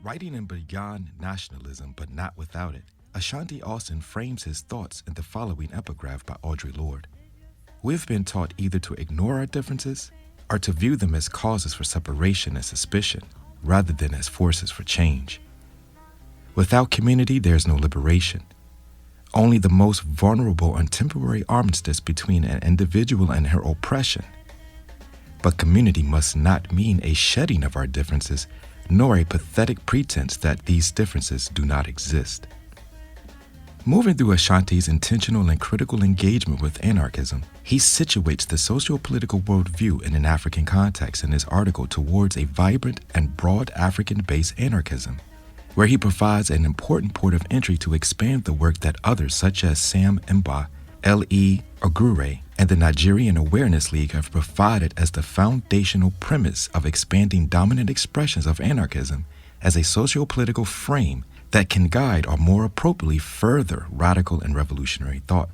Writing in Beyond Nationalism but Not Without It, Ashanti Austin frames his thoughts in the following epigraph by Audre Lorde. We've been taught either to ignore our differences or to view them as causes for separation and suspicion, rather than as forces for change. Without community, there is no liberation. Only the most vulnerable and temporary armistice between an individual and her oppression. But community must not mean a shedding of our differences, nor a pathetic pretense that these differences do not exist. Moving through Ashanti's intentional and critical engagement with anarchism, he situates the socio-political worldview in an African context in his article towards a vibrant and broad African-based anarchism, where he provides an important port of entry to expand the work that others such as Sam Mba, L.E. Ogure, and the Nigerian Awareness League have provided as the foundational premise of expanding dominant expressions of anarchism as a socio-political frame that can guide or more appropriately further radical and revolutionary thought.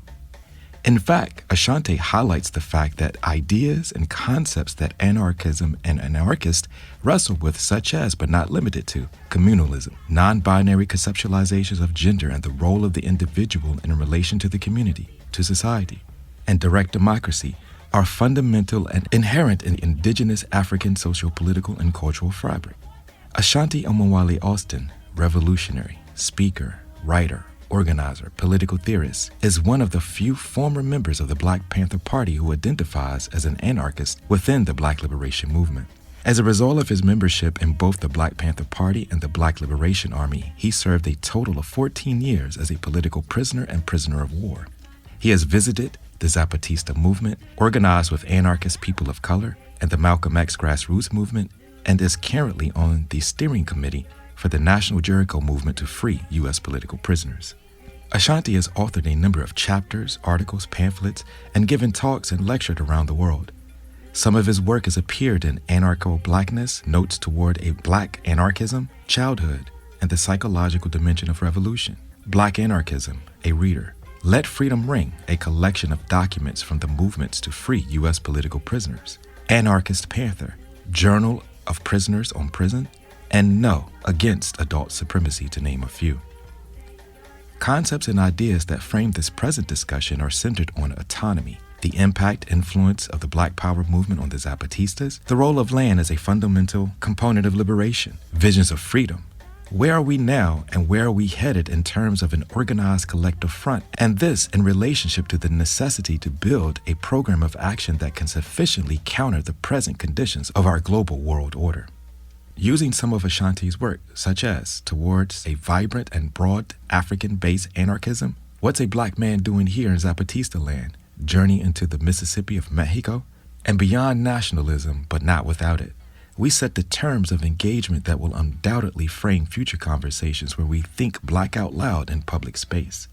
In fact, Ashanti highlights the fact that ideas and concepts that anarchism and anarchists wrestle with, such as, but not limited to, communalism, non-binary conceptualizations of gender and the role of the individual in relation to the community, to society, and direct democracy, are fundamental and inherent in indigenous African socio-political and cultural fabric. Ashanti Omowale Austin, revolutionary, speaker, writer, organizer, political theorist, is one of the few former members of the Black Panther Party who identifies as an anarchist within the Black Liberation Movement. As a result of his membership in both the Black Panther Party and the Black Liberation Army, he served a total of 14 years as a political prisoner and prisoner of war. He has visited the Zapatista movement, organized with anarchist people of color and the Malcolm X grassroots movement, and is currently on the steering committee for the National Jericho movement to free U.S. political prisoners. Ashanti has authored a number of chapters, articles, pamphlets, and given talks and lectured around the world. Some of his work has appeared in Anarcho-Blackness, Notes Toward a Black Anarchism, Childhood, and the Psychological Dimension of Revolution, Black Anarchism, a Reader, Let Freedom Ring, a collection of documents from the movements to free U.S. political prisoners, Anarchist Panther, Journal of Prisoners on Prison, and No Against Adult Supremacy, to name a few. Concepts and ideas that frame this present discussion are centered on autonomy, the impact, influence of the Black Power movement on the Zapatistas, the role of land as a fundamental component of liberation, visions of freedom. Where are we now and where are we headed in terms of an organized collective front? And this in relationship to the necessity to build a program of action that can sufficiently counter the present conditions of our global world order. Using some of Ashanti's work, such as Towards a Vibrant and Broad African-Based Anarchism, What's a Black Man Doing Here in Zapatista Land, Journey into the Mississippi of Mexico, and Beyond Nationalism but Not Without It, we set the terms of engagement that will undoubtedly frame future conversations where we think Black out loud in public space.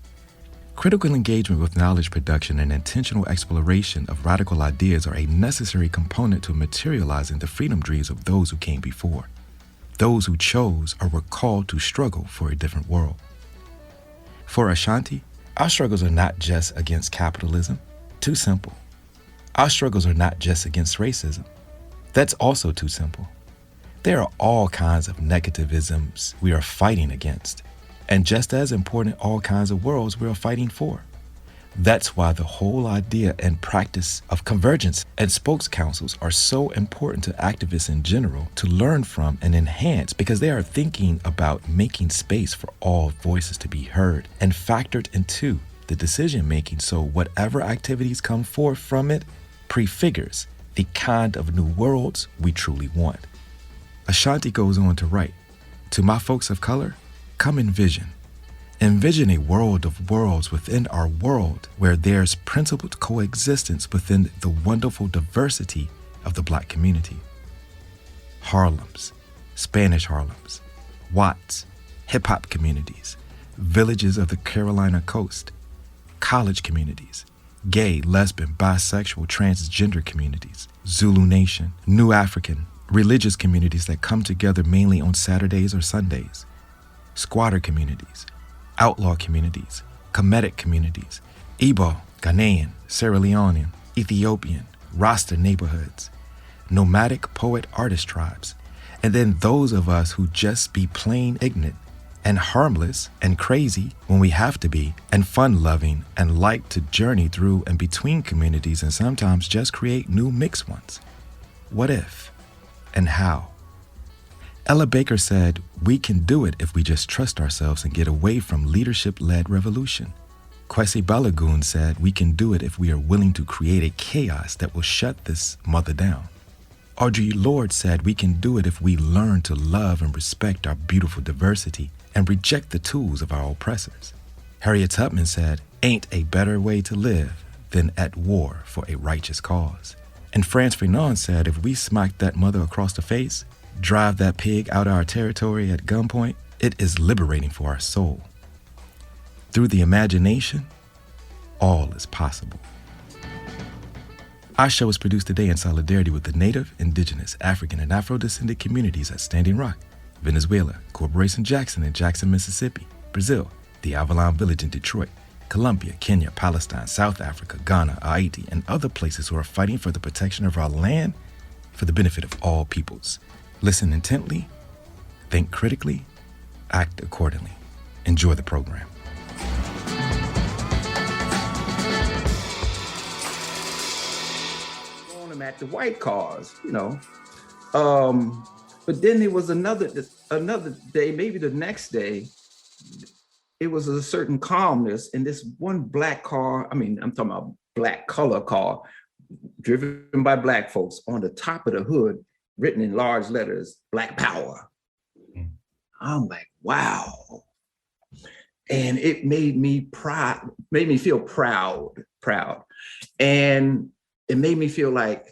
Critical engagement with knowledge production and intentional exploration of radical ideas are a necessary component to materializing the freedom dreams of those who came before, those who chose or were called to struggle for a different world. For Ashanti, our struggles are not just against capitalism, too simple. Our struggles are not just against racism. That's also too simple. There are all kinds of negativisms we are fighting against, and just as important, all kinds of worlds we are fighting for. That's why the whole idea and practice of convergence and spokes councils are so important to activists in general to learn from and enhance, because they are thinking about making space for all voices to be heard and factored into the decision making, so whatever activities come forth from it prefigures the kind of new worlds we truly want. Ashanti goes on to write, "To my folks of color, come envision. Envision a world of worlds within our world where there's principled coexistence within the wonderful diversity of the Black community. Harlems, Spanish Harlems, Watts, hip-hop communities, villages of the Carolina coast, college communities, gay, lesbian, bisexual, transgender communities, Zulu Nation, New African, religious communities that come together mainly on Saturdays or Sundays, squatter communities, outlaw communities, Kemetic communities, Igbo, Ghanaian, Sierra Leonean, Ethiopian, Rasta neighborhoods, nomadic poet-artist tribes, And then those of us who just be plain ignorant and harmless and crazy when we have to be, and fun-loving and like to journey through and between communities and sometimes just create new mixed ones. What if and how? Ella Baker said, we can do it if we just trust ourselves and get away from leadership-led revolution. Kwesi Balagoon said, we can do it if we are willing to create a chaos that will shut this mother down. Audre Lorde said, we can do it if we learn to love and respect our beautiful diversity and reject the tools of our oppressors. Harriet Tubman said, ain't a better way to live than at war for a righteous cause. And Frantz Fanon said, if we smack that mother across the face, drive that pig out of our territory at gunpoint, it is liberating for our soul. Through the imagination, all is possible. Our show is produced today in solidarity with the Native, Indigenous, African, and Afro-descended communities at Standing Rock, Venezuela, Corporation Jackson in Jackson, Mississippi, Brazil, the Avalon Village in Detroit, Colombia, Kenya, Palestine, South Africa, Ghana, Haiti, and other places who are fighting for the protection of our land for the benefit of all peoples. Listen intently, think critically, act accordingly. Enjoy the program. At the white cars, but then there was another day, maybe the next day, it was a certain calmness in this one black car. I mean, I'm talking about black color car driven by black folks. On the top of the hood, written in large letters, Black Power. I'm like, wow. And it made me proud, made me feel proud. And it made me feel like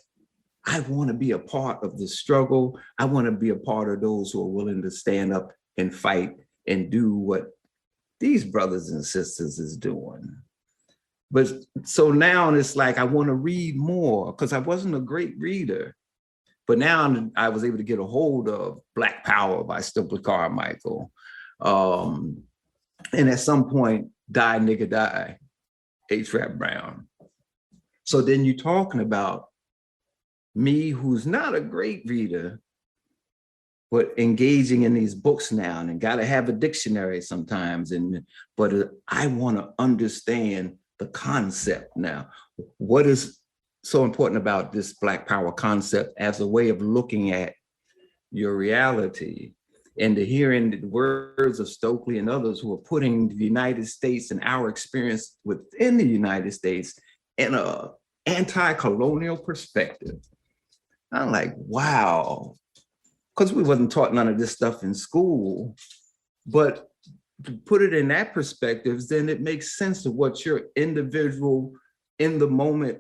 I want to be a part of the struggle. I want to be a part of those who are willing to stand up and fight and do what these brothers and sisters is doing. But so now it's like, I want to read more because I wasn't a great reader. But now I was able to get a hold of Black Power by Stokely Carmichael. And at some point, Die Nigga Die, A-Trap Brown. So then you're talking about me, who's not a great reader, but engaging in these books now, and got to have a dictionary sometimes. But I want to understand the concept now. What is so important about this Black Power concept as a way of looking at your reality, and to hearing the words of Stokely and others who are putting the United States and our experience within the United States in a anti-colonial perspective. I'm like, wow, because we wasn't taught none of this stuff in school, but to put it in that perspective, then it makes sense of what your individual in the moment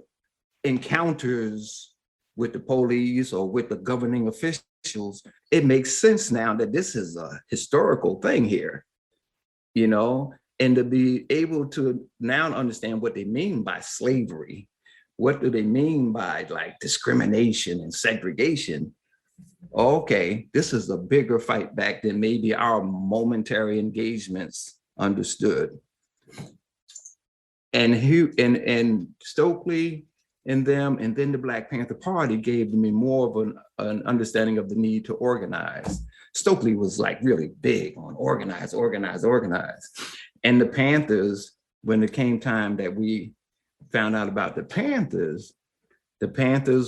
encounters with the police or with the governing officials. It makes sense now that this is a historical thing here, and to be able to now understand what they mean by slavery. What do they mean by like discrimination and segregation? Okay, this is a bigger fight back than maybe our momentary engagements understood. And Stokely and them, and then the Black Panther Party gave me more of an understanding of the need to organize. Stokely was like really big on organize. And the Panthers, when it came time that we found out about the Panthers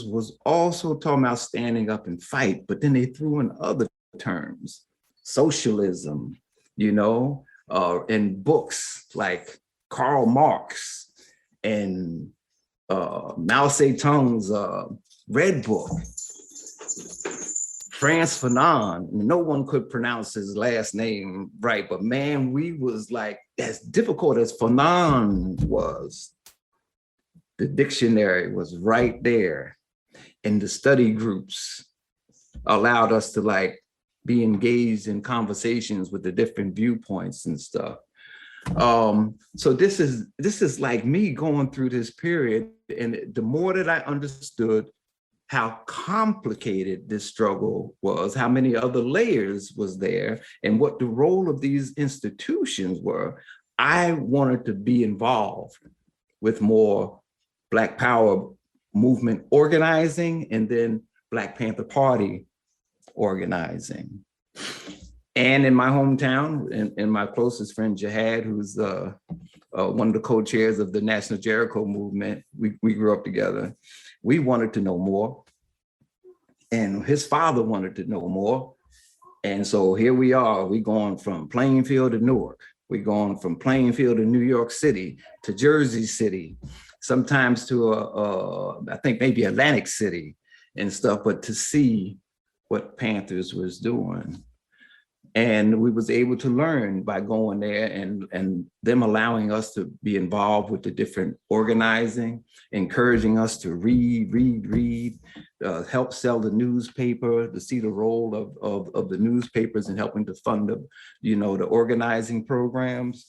was also talking about standing up and fight, but then they threw in other terms, socialism, in books like Karl Marx and Mao Zedong's Red Book. Frantz Fanon, no one could pronounce his last name right, but man, we was like, as difficult as Fanon was, the dictionary was right there. And the study groups allowed us to like be engaged in conversations with the different viewpoints and stuff. So this is like me going through this period, and the more that I understood how complicated this struggle was, how many other layers was there, and what the role of these institutions were, I wanted to be involved with more Black Power movement organizing, and then Black Panther Party organizing. And in my hometown, and my closest friend Jihad, who's one of the co-chairs of the National Jericho movement, we grew up together. We wanted to know more. And his father wanted to know more. And so here we are, we going from Plainfield to Newark. We're going from Plainfield to New York City, to Jersey City, sometimes to, I think maybe Atlantic City and stuff, but to see what Panthers was doing. And we was able to learn by going there and them allowing us to be involved with the different organizing, encouraging us to read, help sell the newspaper, to see the role of the newspapers in helping to fund the, the organizing programs.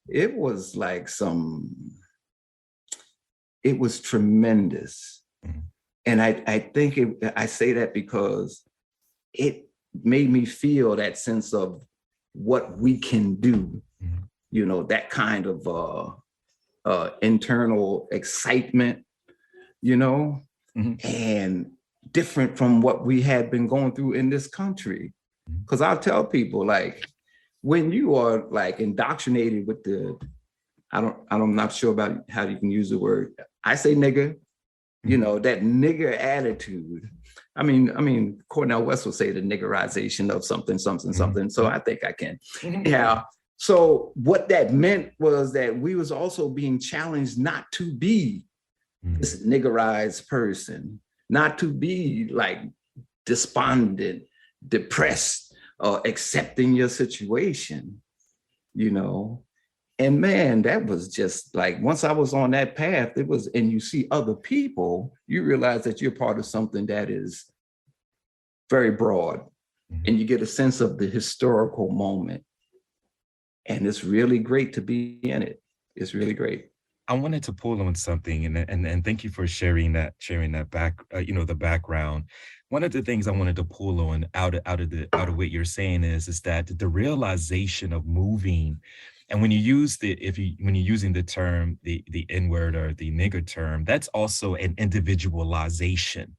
It was like it was tremendous. And I think I say that because it made me feel that sense of what we can do, that kind of internal excitement, and different from what we had been going through in this country. Because I'll tell people, like, when you are like indoctrinated with I'm not sure about how you can use the word, I say nigger, that nigger attitude. I mean, Cornel West will say the niggerization of something. So I think I can. Yeah. So what that meant was that we was also being challenged not to be this niggerized person, not to be like despondent, depressed, or accepting your situation, And man, that was just like, once I was on that path, and you see other people, you realize that you're part of something that is very broad, and you get a sense of the historical moment. And it's really great to be in it. It's really great. I wanted to pull on something, and thank you for sharing that back, the background. One of the things I wanted to pull on out of what you're saying is that the realization of moving. And when you use when you're using the term, the N-word or the nigger term, that's also an individualization.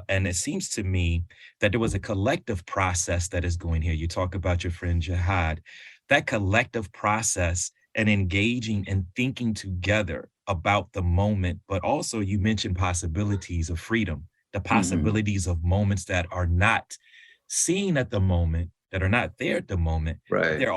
And it seems to me that there was a collective process that is going here. You talk about your friend Jihad, that collective process and engaging and thinking together about the moment, but also you mentioned possibilities of freedom, the possibilities of moments that are not seen at the moment, that are not there at the moment. Right. They're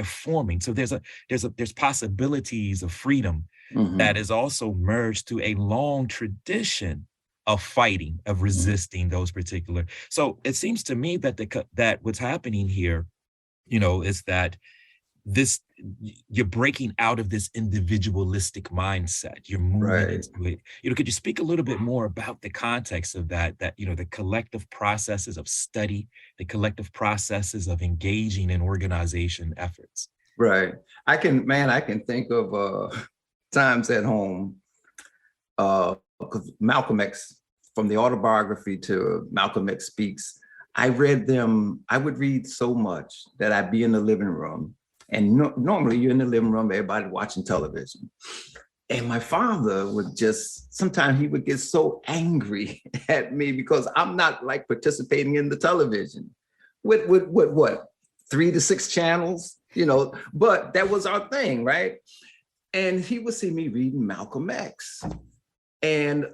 forming. So there's possibilities of freedom that is also merged to a long tradition of fighting, of resisting those particular. So it seems to me that that what's happening here, is that you're breaking out of this individualistic mindset. You're moving into it. Could you speak a little bit more about the context of that, the collective processes of study, the collective processes of engaging in organization efforts? Right. I can think of times at home, because Malcolm X, from the autobiography to Malcolm X Speaks, I would read so much that I'd be in the living room. And normally you're in the living room, everybody watching television. And my father would sometimes he would get so angry at me because I'm not like participating in the television with what, 3 to 6 channels, but that was our thing, right? And he would see me reading Malcolm X. And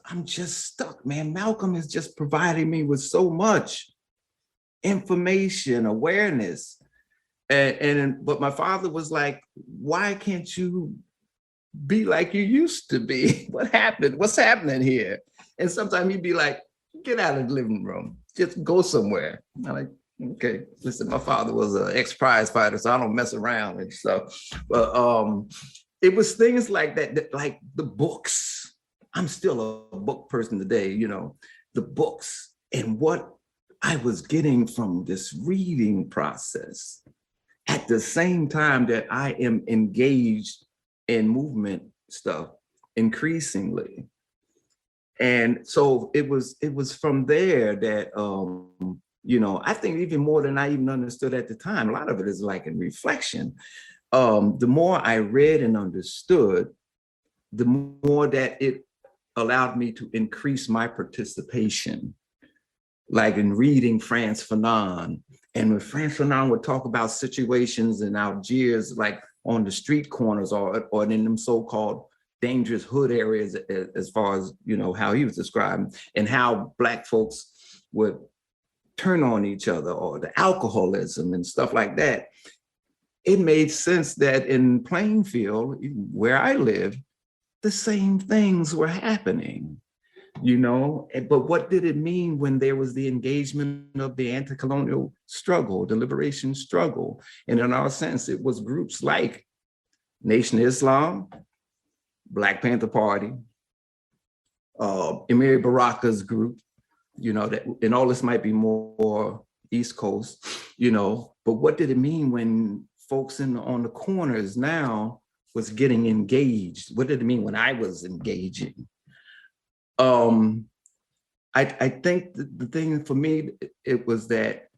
I'm just stuck, man. Malcolm is just providing me with so much information, awareness. But my father was like, why can't you be like you used to be? What happened? What's happening here? And sometimes he'd be like, get out of the living room, just go somewhere. I'm like, okay, listen, my father was an ex-prize fighter, so I don't mess around and stuff. But it was things like that, like the books. I'm still a book person today, the books and what I was getting from this reading process at the same time that I am engaged in movement stuff increasingly. And so it was from there that, I think even more than I even understood at the time, a lot of it is like in reflection. The more I read and understood, the more that it allowed me to increase my participation like in reading Frantz Fanon. And when Frantz Fanon would talk about situations in Algiers, like on the street corners or in them so-called dangerous hood areas, as far as, you know, how he was describing, and how Black folks would turn on each other, or the alcoholism and stuff like that, it made sense that in Plainfield, where I live, the same things were happening. You know, but what did it mean when there was the engagement of the anti-colonial struggle, the liberation struggle? And in our sense, it was groups like Nation of Islam, Black Panther Party, Emir Baraka's group, you know, that, and all this might be more East Coast, you know, but what did it mean when folks on the corners now was getting engaged? What did it mean when I was engaging? I think the thing for me, it was that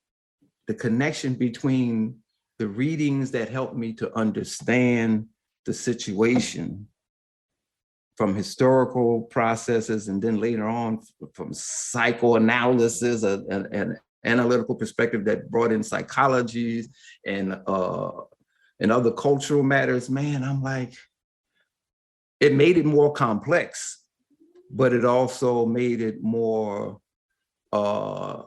the connection between the readings that helped me to understand the situation from historical processes, and then later on from psychoanalysis and analytical perspective that brought in psychology and other cultural matters. Man, I'm like, it made it more complex, but it also made it more, I'm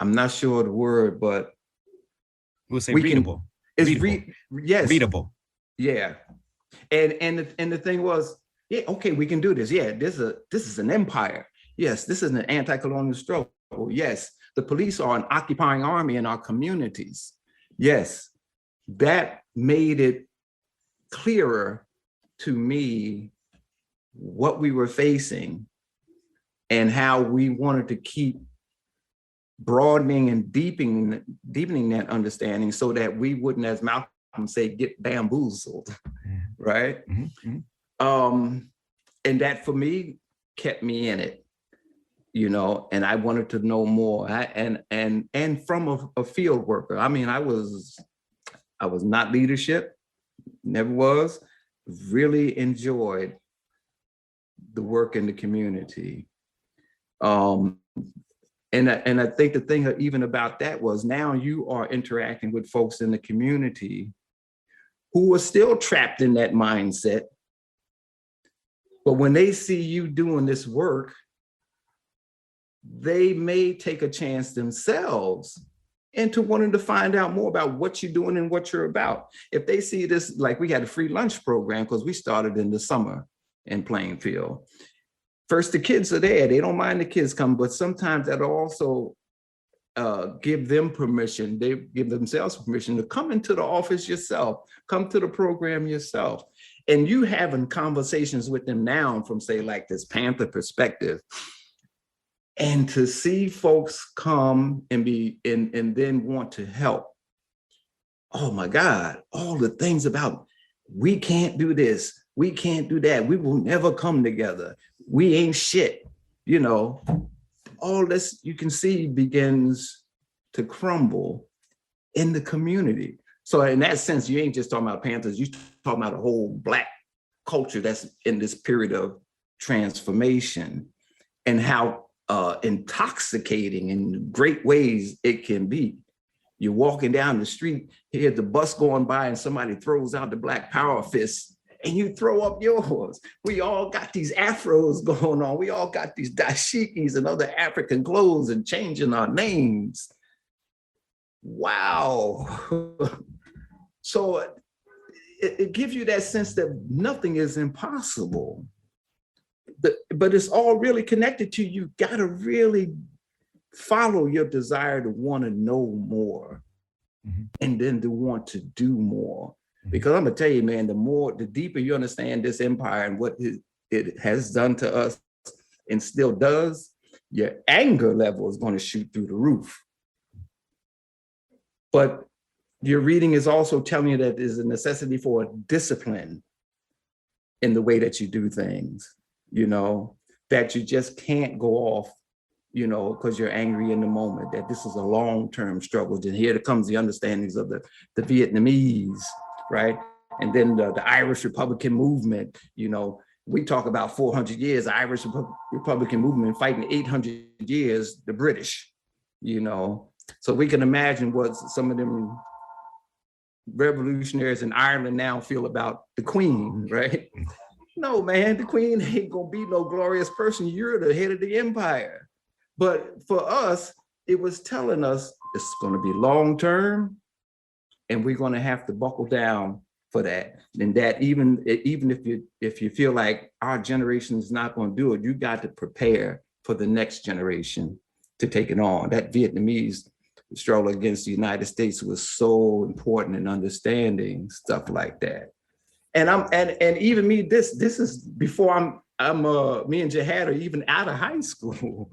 not sure the word, but we'll say readable. Yes. Readable. Yeah. And the thing was, yeah, okay, we can do this. Yeah, this is an empire. Yes, this is an anti-colonial struggle. Yes, the police are an occupying army in our communities. Yes, that made it clearer to me what we were facing and how we wanted to keep broadening and deepening that understanding so that we wouldn't, as Malcolm say, get bamboozled, right? And that for me kept me in it, you know, and I wanted to know more. And from a field worker, I mean, I was not leadership, never was, really enjoyed the work in the community. And I think the thing even about that was now you are interacting with folks in the community who are still trapped in that mindset. But when they see you doing this work, they may take a chance themselves into wanting to find out more about what you're doing and what you're about. If they see this, like we had a free lunch program because we started in the summer in Plainfield. First, the kids are there. They don't mind the kids come, but sometimes that'll also give them permission. They give themselves permission to come into the office yourself, come to the program yourself. And you having conversations with them now from, say, like this Panther perspective, and to see folks come and then want to help. Oh my God, all the things about, we can't do this, we can't do that, we will never come together, we ain't shit, you know, all this you can see begins to crumble in the community. So in that sense, you ain't just talking about Panthers, you're talking about a whole Black culture that's in this period of transformation, and how intoxicating in great ways it can be. You're walking down the street, hear the bus going by and somebody throws out the Black Power fist and you throw up yours. We all got these afros going on. We all got these dashikis and other African clothes and changing our names. Wow. So it gives you that sense that nothing is impossible. But it's all really connected to, you gotta really follow your desire to want to know more, and then to want to do more. Because I'm gonna tell you, man, the deeper you understand this empire and what it has done to us and still does, your anger level is gonna shoot through the roof. But your reading is also telling you that there's a necessity for a discipline in the way that you do things, you know, that you just can't go off, you know, because you're angry in the moment, that this is a long-term struggle. And here comes the understandings of the Vietnamese, right? And then the Irish Republican movement, you know, we talk about 400 years, the Irish Republican movement fighting 800 years, the British, you know. So we can imagine what some of them revolutionaries in Ireland now feel about the Queen, right? No, man, the Queen ain't gonna be no glorious person. You're the head of the empire. But for us, it was telling us it's gonna be long-term, and we're gonna have to buckle down for that. And that even if you feel like our generation is not gonna do it, you got to prepare for the next generation to take it on. That Vietnamese struggle against the United States was so important in understanding stuff like that. And even me, this is before me and Jihad are even out of high school.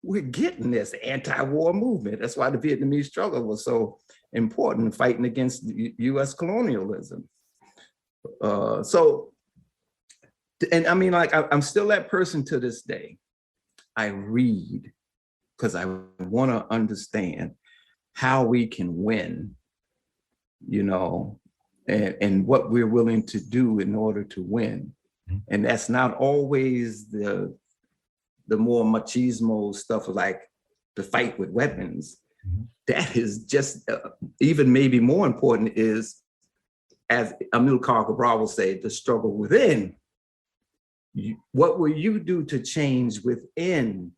We're getting this anti-war movement. That's why the Vietnamese struggle was so important, fighting against U.S. colonialism. And I mean, like, I'm still that person to this day. I read because I want to understand how we can win, you know, and what we're willing to do in order to win. And that's not always the more machismo stuff like the fight with weapons. That is just even maybe more important is, as Amilcar Cabral will say, the struggle within. What will you do to change within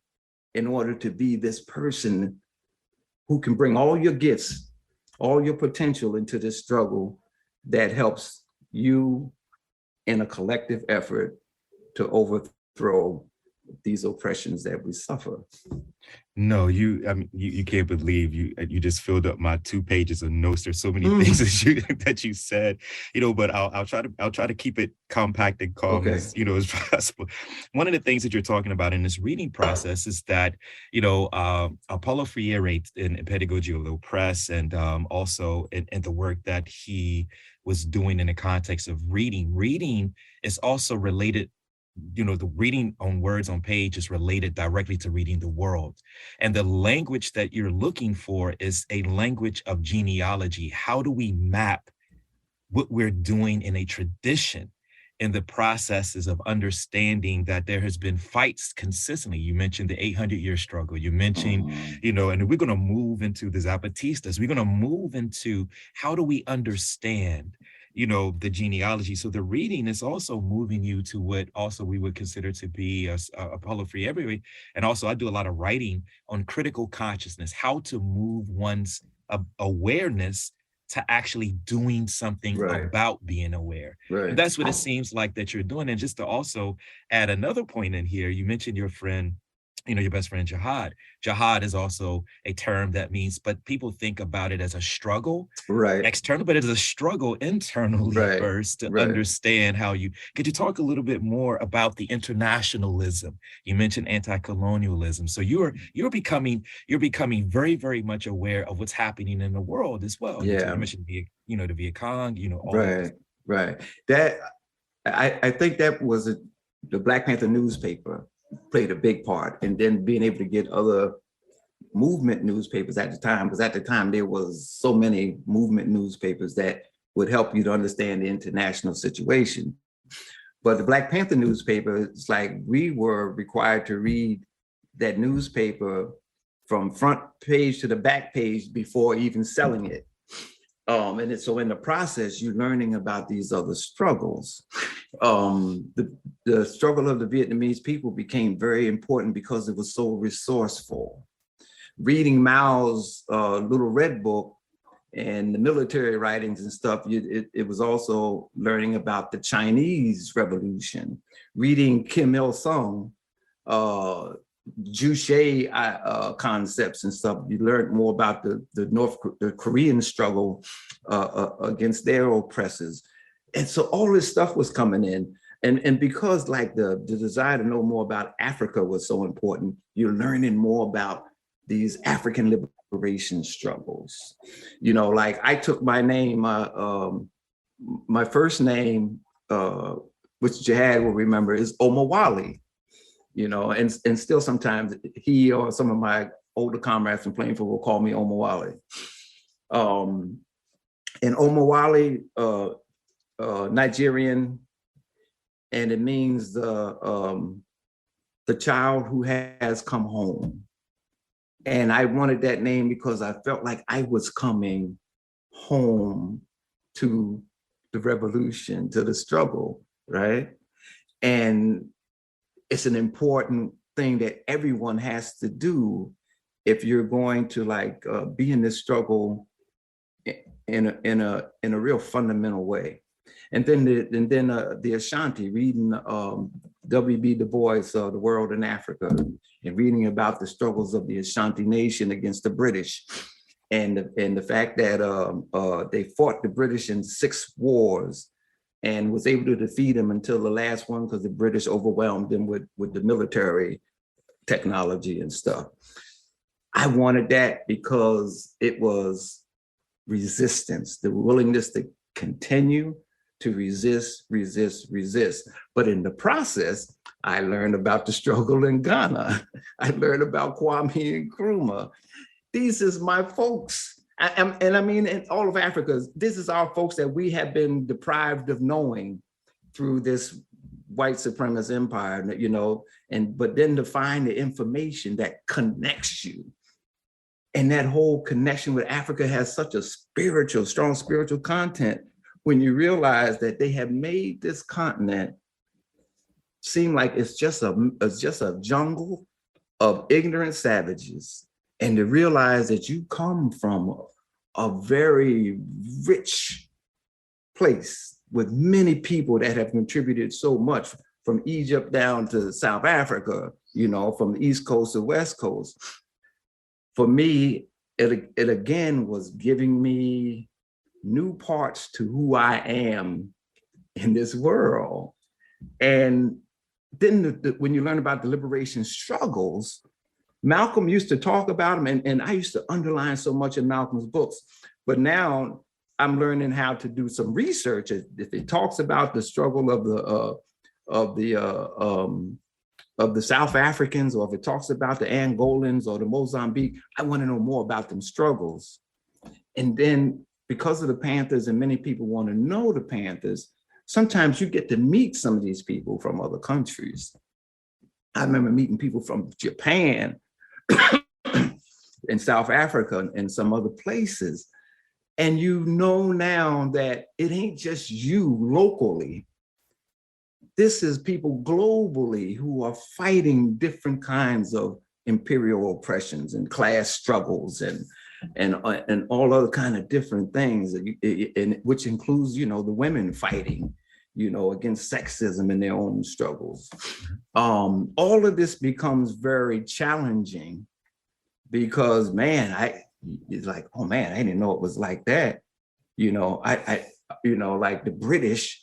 in order to be this person who can bring all your gifts, all your potential into this struggle that helps you in a collective effort to overthrow these oppressions that we suffer? No, I mean, you can't believe you just filled up my 2 pages of notes. There's so many things that you said, you know, but I'll try to keep it compact and calm as, you know, as possible. One of the things that you're talking about in this reading process is that, you know, Paulo Freire in Pedagogy of the Oppressed, and also in the work that he was doing in the context of reading is also related. You know, the reading on words on page is related directly to reading the world. And the language that you're looking for is a language of genealogy. How do we map what we're doing in a tradition in the processes of understanding that there has been fights consistently? You mentioned the 800-year struggle. You mentioned, you know, and we're going to move into the Zapatistas. We're going to move into how do we understand, you know, the genealogy. So the reading is also moving you to what also we would consider to be a Paulo Freire. And also I do a lot of writing on critical consciousness, how to move one's awareness to actually doing something about being aware. And that's what it seems like that you're doing. And just to also add another point in here, you mentioned your friend, you know, your best friend, Jihad. Jihad is also a term that means, but people think about it as a struggle external, but it is a struggle internally first to understand how could you talk a little bit more about the internationalism? You mentioned anti-colonialism. So you're becoming very, very much aware of what's happening in the world as well. You mentioned, you know, the Viet Cong, you know, all of this. That, I think that was the Black Panther newspaper played a big part, and then being able to get other movement newspapers at the time, because at the time there was so many movement newspapers that would help you to understand the international situation. But the Black Panther newspaper, it's like we were required to read that newspaper from front page to the back page before even selling it. So in the process, you're learning about these other struggles. The struggle of the Vietnamese people became very important because it was so resourceful. Reading Mao's Little Red Book and the military writings and stuff, it was also learning about the Chinese Revolution. Reading Kim Il-sung, Juche concepts and stuff, you learned more about the Korean struggle against their oppressors. And so all this stuff was coming in. And because like the desire to know more about Africa was so important, you're learning more about these African liberation struggles. You know, like I took my name, my first name, which Jihad will remember, is Omawali. You know, and still sometimes he or some of my older comrades from Plainfield will call me Omawali. And Omawali, Nigerian, and it means the child who has come home. And I wanted that name because I felt like I was coming home to the revolution, to the struggle, right? And it's an important thing that everyone has to do if you're going to like be in this struggle in a real fundamental way. And then the Ashanti, reading W.B. Du Bois, The World in Africa, and reading about the struggles of the Ashanti nation against the British, and the fact that they fought the British in 6 wars and was able to defeat them until the last one because the British overwhelmed them with the military technology and stuff. I wanted that because it was resistance, the willingness to continue to resist. But in the process, I learned about the struggle in Ghana. I learned about Kwame Nkrumah. These is my folks. And I mean, in all of Africa, this is our folks that we have been deprived of knowing through this white supremacist empire, but then to find the information that connects you. And that whole connection with Africa has such a strong spiritual content when you realize that they have made this continent seem like it's just a jungle of ignorant savages. And to realize that you come from a very rich place with many people that have contributed so much, from Egypt down to South Africa, from the East Coast to West Coast. For me, it again was giving me new parts to who I am in this world. And then when you learn about the liberation struggles, Malcolm used to talk about them, and I used to underline so much in Malcolm's books. But now I'm learning how to do some research. If it talks about the struggle of the South Africans, or if it talks about the Angolans or the Mozambique, I want to know more about them struggles. And then because of the Panthers, and many people want to know the Panthers, sometimes you get to meet some of these people from other countries. I remember meeting people from Japan and South Africa and some other places. And now that it ain't just you locally. This is people globally who are fighting different kinds of imperial oppressions and class struggles and all other kind of different things, which includes, the women fighting, against sexism in their own struggles. All of this becomes very challenging because, man, it's like, oh man, I didn't know it was like that. Like the British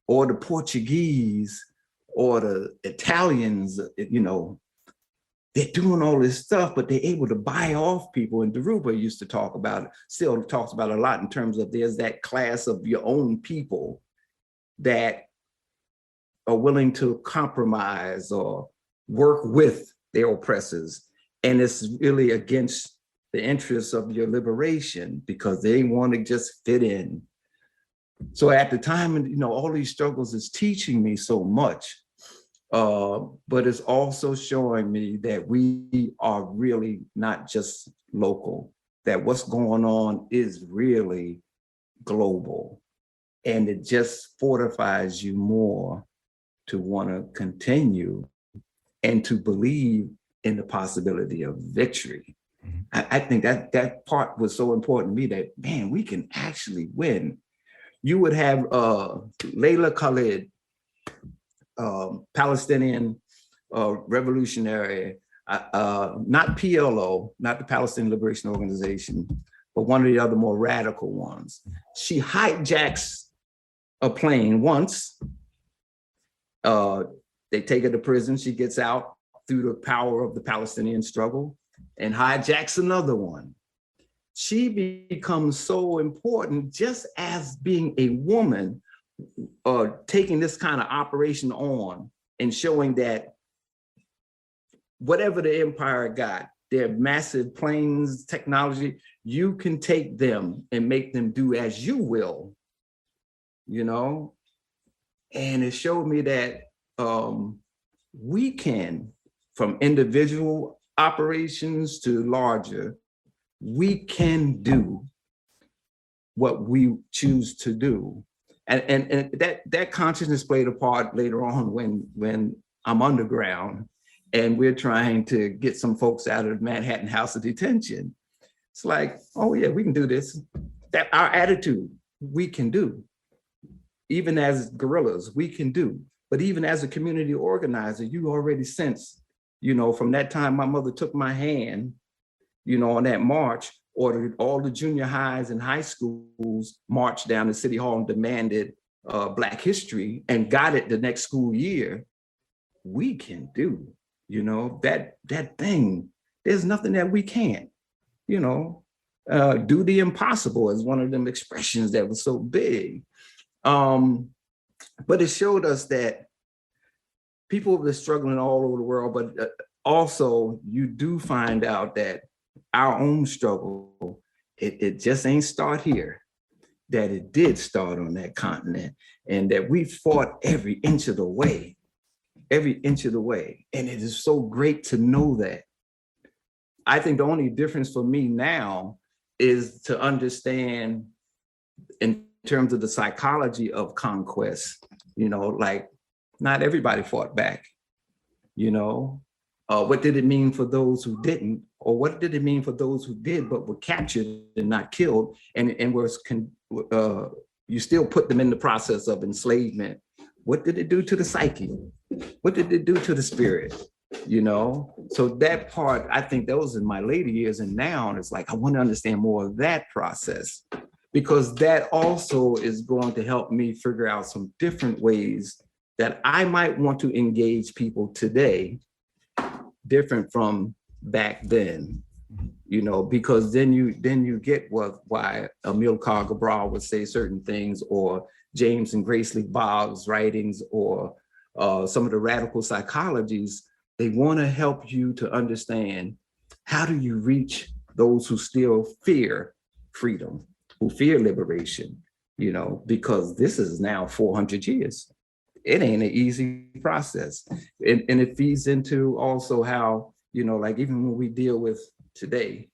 or the Portuguese or the Italians, they're doing all this stuff, but they're able to buy off people. And Deruba used to talk about it, still talks about it a lot in terms of there's that class of your own people that are willing to compromise or work with their oppressors. And it's really against the interests of your liberation because they want to just fit in. So at the time, all these struggles is teaching me so much, but it's also showing me that we are really not just local, that what's going on is really global. And it just fortifies you more to want to continue and to believe in the possibility of victory. I think that part was so important to me that, man, we can actually win. You would have Layla Khalid, Palestinian revolutionary, not PLO, not the Palestinian Liberation Organization, but one of the other more radical ones. She hijacks a plane once. They take her to prison. She gets out through the power of the Palestinian struggle and hijacks another one. She becomes so important just as being a woman, taking this kind of operation on and showing that whatever the empire got, their massive planes, technology, you can take them and make them do as you will, And it showed me that we can, from individual operations to larger, we can do what we choose to do. And that consciousness played a part later on when I'm underground and we're trying to get some folks out of Manhattan House of Detention. It's like, oh yeah, we can do this. That our attitude, we can do. Even as guerrillas, we can do. But even as a community organizer, you already sense, from that time my mother took my hand, on that march, or all the junior highs and high schools marched down to City Hall and demanded Black history and got it the next school year. We can do, that thing. There's nothing that we can't, do the impossible is one of them expressions that was so big. But it showed us that people have been struggling all over the world, but also you do find out that our own struggle, it just ain't start here, that it did start on that continent, and that we fought every inch of the way. And it is so great to know that. I think the only difference for me now is to understand in terms of the psychology of conquest, like not everybody fought back, what did it mean for those who didn't, or what did it mean for those who did but were captured and not killed, and you still put them in the process of enslavement? What did it do to the psyche? What did it do to the spirit? So that part, I think that was in my later years, and now it's like I want to understand more of that process, because that also is going to help me figure out some different ways that I might want to engage people today, different from back then, because then you get why Amilcar Cabral would say certain things, or James and Grace Lee Boggs' writings, or some of the radical psychologies. They want to help you to understand, how do you reach those who still fear freedom, who fear liberation, because this is now 400 years. It ain't an easy process. And it feeds into also how, like even when we deal with today,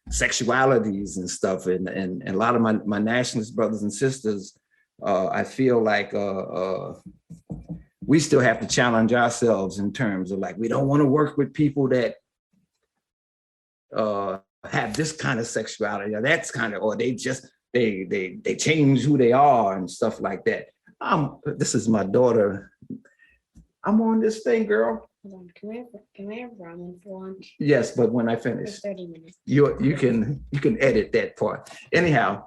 sexualities and stuff, and a lot of my nationalist brothers and sisters, I feel like we still have to challenge ourselves in terms of like, we don't want to work with people that have this kind of sexuality, or that's kind of, or they just, they change who they are and stuff like that. This is my daughter. I'm on this thing, girl. Hold on. Can we have ramen for lunch? Yes, but when I finish, For 30 minutes. you can edit that part. Anyhow,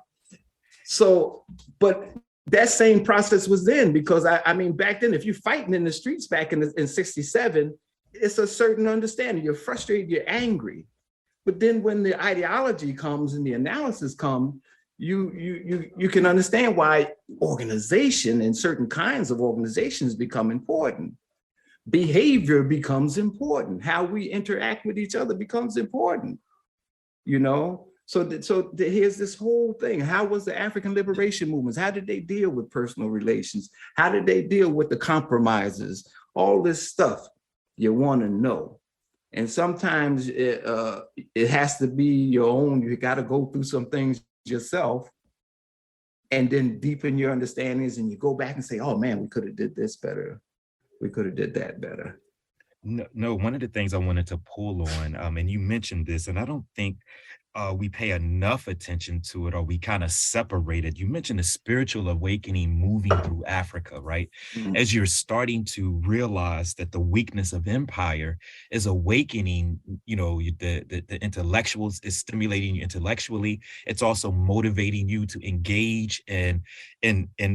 so, but that same process was then, because I mean, back then, if you're fighting in the streets back in 67, it's a certain understanding. You're frustrated, you're angry. But then when the ideology comes and the analysis come, you can understand why organization and certain kinds of organizations become important. Behavior becomes important. How we interact with each other becomes important, So here's this whole thing. How was the African liberation movements? How did they deal with personal relations? How did they deal with the compromises? All this stuff you want to know. And sometimes it has to be your own. You got to go through some things yourself and then deepen your understandings, and you go back and say, oh man, we could have did this better. We could have did that better. No, one of the things I wanted to pull on, and you mentioned this, and I don't think we pay enough attention to it, or we kind of separate it. You mentioned the spiritual awakening moving through Africa, right? Mm-hmm. As you're starting to realize that the weakness of empire is awakening, the intellectuals, is stimulating you intellectually. It's also motivating you to engage in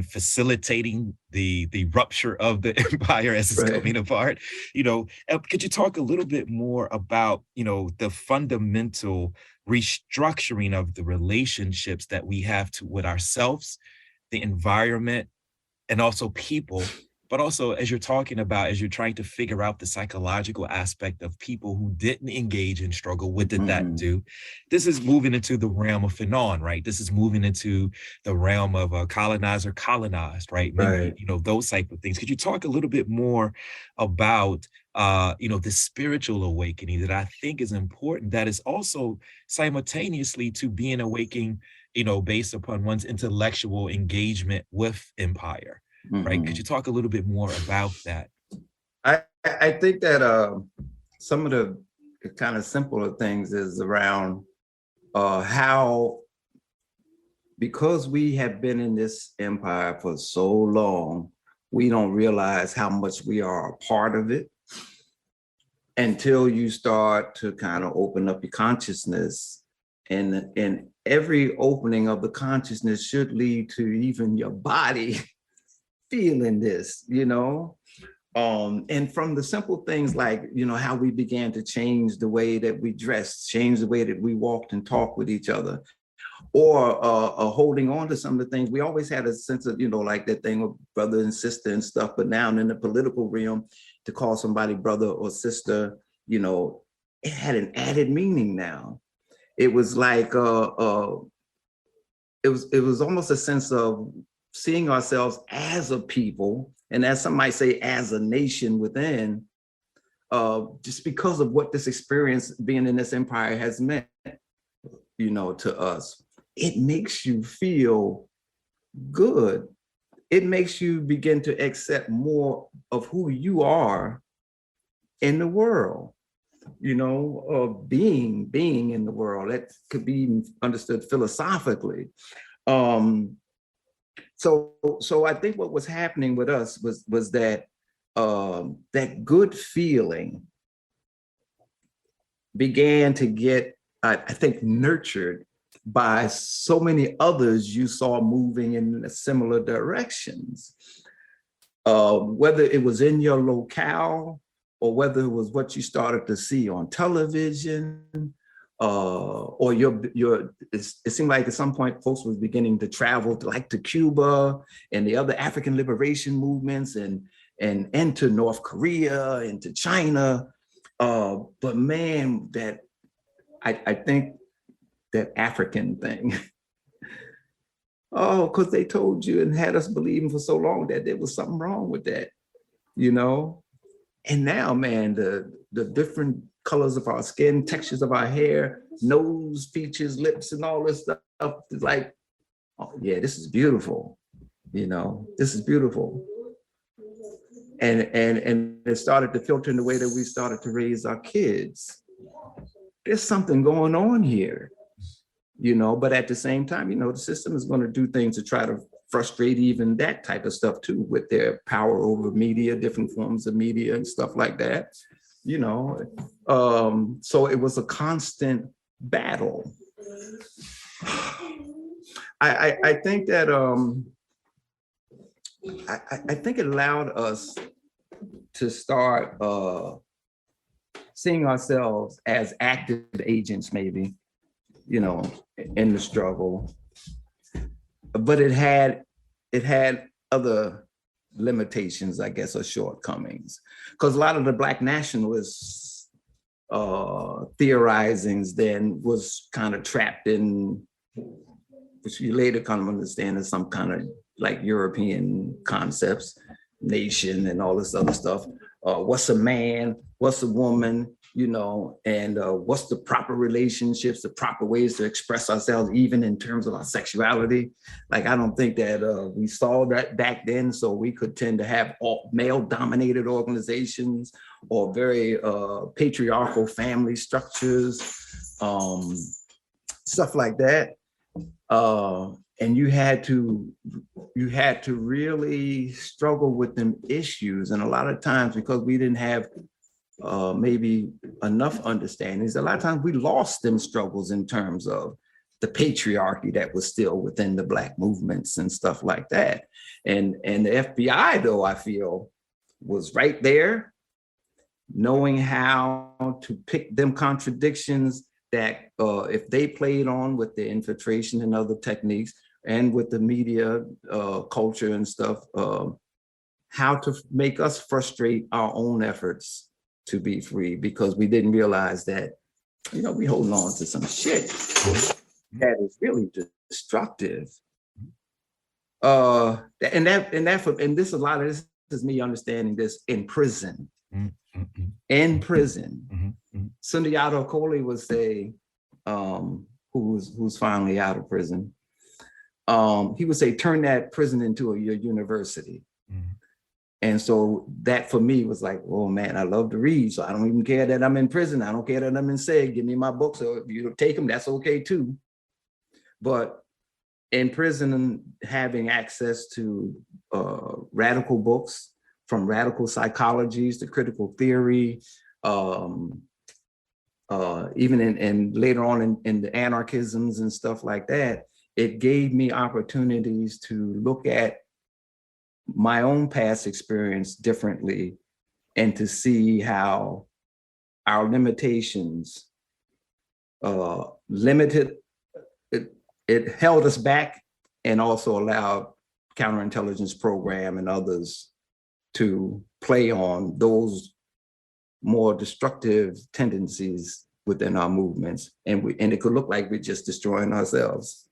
facilitating the rupture of the empire as it's coming apart. Could you talk a little bit more about, the fundamental restructuring of the relationships that we have with ourselves, the environment, and also people, but also as you're talking about, as you're trying to figure out the psychological aspect of people who didn't engage in struggle, what did that do? This is moving into the realm of Fanon, right? This is moving into the realm of a colonizer colonized, right? Maybe, you know, those type of things. Could you talk a little bit more about, you know, the spiritual awakening that I think is important, that is also simultaneously to being awakening, you know, based upon one's intellectual engagement with empire, right? Could you talk a little bit more about that? I think that some of the kind of simpler things is around how, because we have been in this empire for so long, we don't realize how much we are a part of it until you start to kind of open up your consciousness. And every opening of the consciousness should lead to even your body feeling this, you know? And from the simple things like, you know, how we began to change the way that we dressed, change the way that we walked and talked with each other, or holding on to some of the things. We always had a sense of, you know, like that thing of brother and sister and stuff, but now in the political realm, to call somebody brother or sister, you know, it had an added meaning now. It was like, it was almost a sense of seeing ourselves as a people, and as some might say, as a nation within, just because of what this experience being in this empire has meant, you know, to us. It makes you feel good. It makes you begin to accept more of who you are in the world, you know, of being in the world. That could be understood philosophically. So I think what was happening with us was that that good feeling began to get, I think, nurtured by so many others you saw moving in similar directions. Whether it was in your locale or whether it was what you started to see on television, or it seemed like at some point folks was beginning to travel to Cuba and the other African liberation movements and to North Korea and to China. But man, that I think that African thing, because they told you and had us believing for so long that there was something wrong with that, you know? And now, man, the different colors of our skin, textures of our hair, nose, features, lips, and all this stuff is like, oh yeah, this is beautiful. You know, this is beautiful. And it started to filter in the way that we started to raise our kids. There's something going on here, you know, but at the same time, you know, the system is going to do things to try to frustrate even that type of stuff too, with their power over media, different forms of media and stuff like that, you know. So it was a constant battle. I think that I think it allowed us to start seeing ourselves as active agents, maybe, you know, in the struggle. But it had other limitations, I guess, or shortcomings. Because a lot of the Black nationalists theorizings then was kind of trapped in, which you later kind of understand as some kind of like European concepts, nation and all this other stuff. What's a man? What's a woman? You know, and what's the proper relationships, the proper ways to express ourselves, even in terms of our sexuality. Like, I don't think that we saw that back then, so we could tend to have all male-dominated organizations or very patriarchal family structures, stuff like that. And you had to really struggle with them issues. And a lot of times, because we didn't have maybe enough understandings, a lot of times we lost them struggles in terms of the patriarchy that was still within the Black movements and stuff like that. And the FBI, though, I feel, was right there, knowing how to pick them contradictions that if they played on with the infiltration and other techniques and with the media culture and stuff, how to make us frustrate our own efforts to be free, because we didn't realize that, you know, we holding on to some shit that is really destructive. And this, a lot of this is me understanding this in prison. In prison. Sundiata Acoli would say, who's finally out of prison, he would say, turn that prison into your university. And so that for me was like, oh man, I love to read. So I don't even care that I'm in prison. I don't care that I'm in SEG. Give me my books. So if you take them, that's okay too. But in prison, having access to radical books, from radical psychologies to critical theory, even in later on in the anarchisms and stuff like that, it gave me opportunities to look at my own past experience differently and to see how our limitations limited, it held us back, and also allowed counterintelligence program and others to play on those more destructive tendencies within our movements. And it could look like we're just destroying ourselves.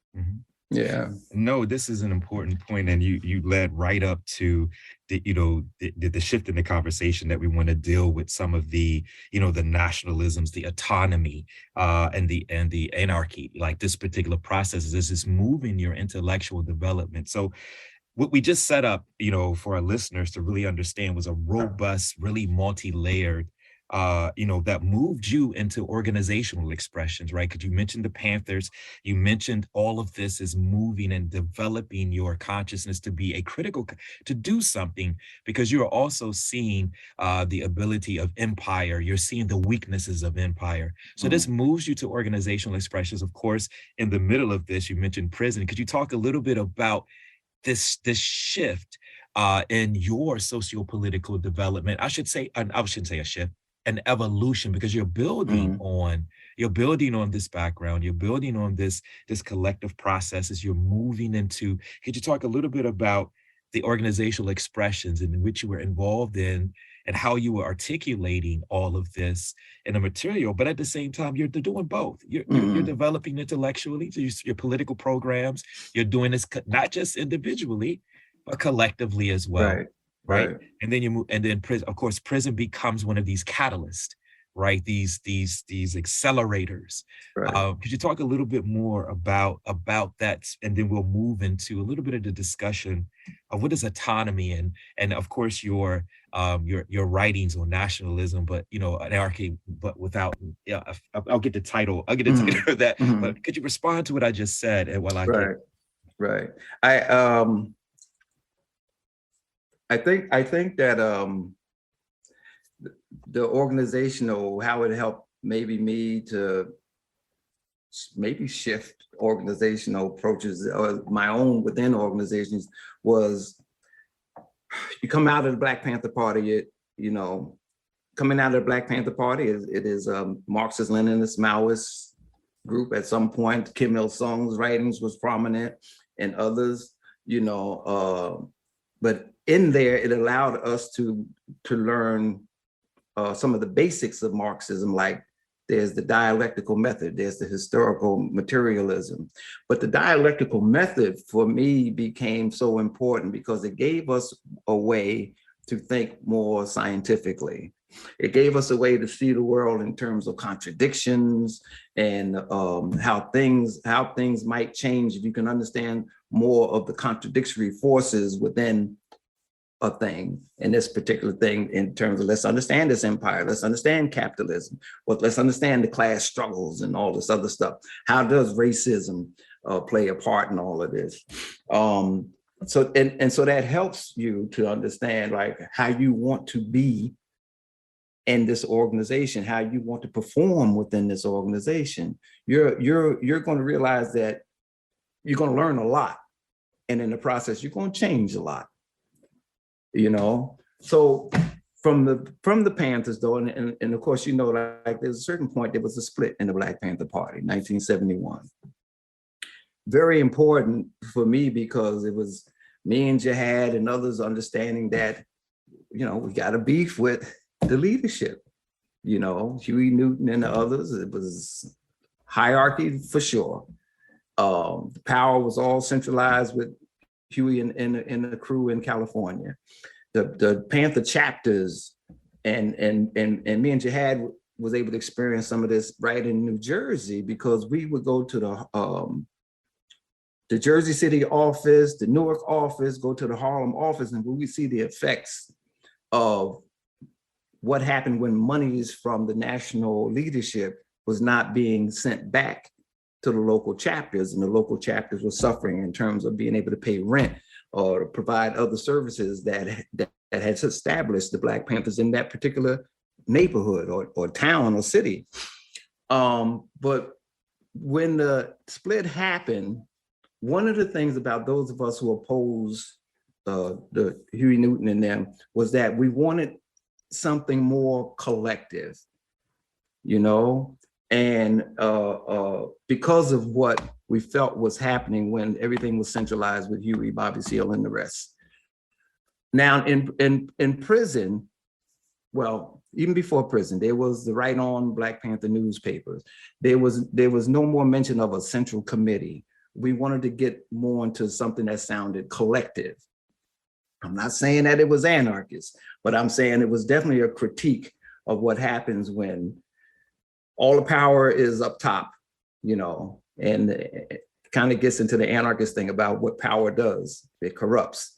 Yeah. No, this is an important point, and you led right up to the shift in the conversation that we want to deal with some of the the nationalisms, the autonomy, and the anarchy. Like this particular process is moving your intellectual development. So what we just set up, for our listeners to really understand, was a robust, really multi-layered, that moved you into organizational expressions, right? Because you mentioned the Panthers, you mentioned all of this is moving and developing your consciousness to be to do something, because you're also seeing the ability of empire. You're seeing the weaknesses of empire. So this moves you to organizational expressions. Of course, in the middle of this, you mentioned prison. Could you talk a little bit about this shift in your socio-political development? I shouldn't say a shift, an evolution, because you're building on this background, you're building on this collective processes, you're moving into. Could you talk a little bit about the organizational expressions in which you were involved in, and how you were articulating all of this in a material, but at the same time, you're doing both. You're developing intellectually, so your political programs, you're doing this not just individually, but collectively as well. Right. And then you move, and then prison, of course, prison becomes one of these catalysts, right? These accelerators. Right. Could you talk a little bit more about that? And then we'll move into a little bit of the discussion of what is autonomy, and of course your writings on nationalism, but anarchy, but without. Yeah, I'll get the title. I'll get the title of that. But could you respond to what I just said? And while Right. I think that the organizational, how it helped maybe me to shift organizational approaches, or my own within organizations, was you come out of the Black Panther Party, coming out of the Black Panther Party, it is a Marxist-Leninist, Maoist group at some point. Kim Il-sung's writings was prominent, and others, but in there, it allowed us to learn some of the basics of Marxism, like there's the dialectical method, there's the historical materialism. But the dialectical method for me became so important because it gave us a way to think more scientifically. It gave us a way to see the world in terms of contradictions and how things might change if you can understand more of the contradictory forces within a thing, and this particular thing, in terms of, let's understand this empire, let's understand capitalism, let's understand the class struggles and all this other stuff. How does racism play a part in all of this? So that helps you to understand like how you want to be in this organization, how you want to perform within this organization. You're going to realize that you're going to learn a lot, and in the process, you're going to change a lot. So from the Panthers though, and of course, like there's a certain point, there was a split in the Black Panther Party, 1971. Very important for me because it was me and Jihad and others understanding that we got a beef with the leadership, Huey Newton and the others. It was hierarchy for sure. The power was all centralized with Huey and the crew in California. The Panther chapters and me and Jihad was able to experience some of this right in New Jersey, because we would go to the Jersey City office, the Newark office, go to the Harlem office, and we see the effects of what happened when monies from the national leadership was not being sent back to the local chapters, and the local chapters were suffering in terms of being able to pay rent or provide other services that had established the Black Panthers in that particular neighborhood or town or city. But when the split happened, one of the things about those of us who opposed the Huey Newton and them was that we wanted something more collective, and because of what we felt was happening when everything was centralized with Huey, Bobby Seale, and the rest. Now in prison, well, even before prison, there was the Right On Black Panther newspapers. There was no more mention of a central committee. We wanted to get more into something that sounded collective. I'm not saying that it was anarchist, but I'm saying it was definitely a critique of what happens when all the power is up top, and it kind of gets into the anarchist thing about what power does. It corrupts.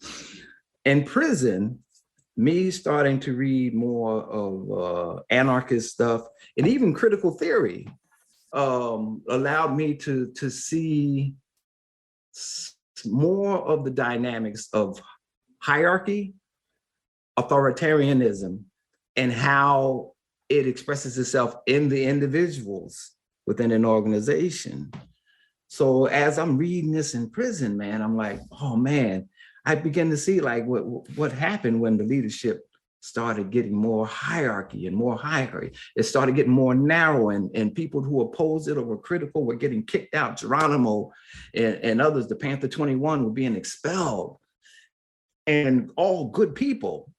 In prison, me starting to read more of anarchist stuff and even critical theory allowed me to see more of the dynamics of hierarchy, authoritarianism, and how it expresses itself in the individuals within an organization. So as I'm reading this in prison, man, I'm like, oh man, I begin to see like what happened when the leadership started getting more hierarchy and more hierarchy. It started getting more narrow, and people who opposed it or were critical were getting kicked out. Geronimo and others, the Panther 21, were being expelled, and all good people.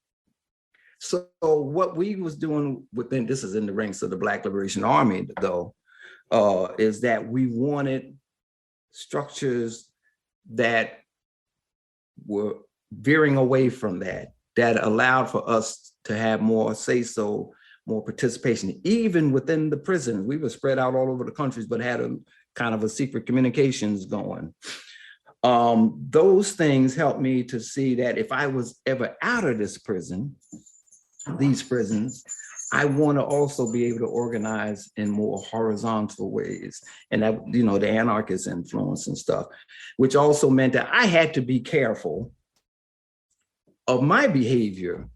So what we was doing within, this is in the ranks of the Black Liberation Army though, is that we wanted structures that were veering away from that allowed for us to have more say-so, more participation. Even within the prison, we were spread out all over the countries, but had a kind of a secret communications going. Those things helped me to see that if I was ever out of this prison, these prisons, I want to also be able to organize in more horizontal ways. And that, the anarchist influence and stuff, which also meant that I had to be careful of my behavior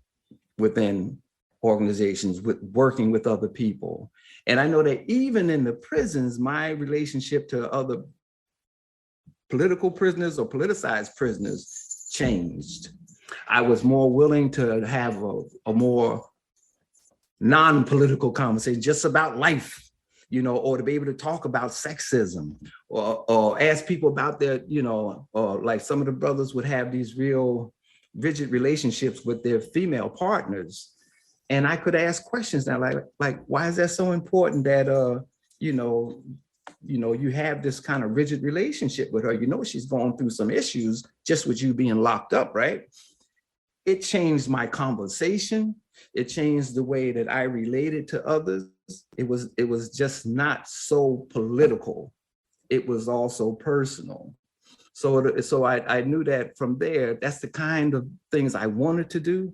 within organizations, with working with other people. And I know that even in the prisons, my relationship to other political prisoners or politicized prisoners changed. I was more willing to have a more non-political conversation just about life, or to be able to talk about sexism or ask people about their, or like some of the brothers would have these real rigid relationships with their female partners. And I could ask questions now, like, why is that so important that, you have this kind of rigid relationship with her? She's going through some issues just with you being locked up, right? It changed my conversation. It changed the way that I related to others. It was just not so political. It was also personal. So I knew that from there, that's the kind of things I wanted to do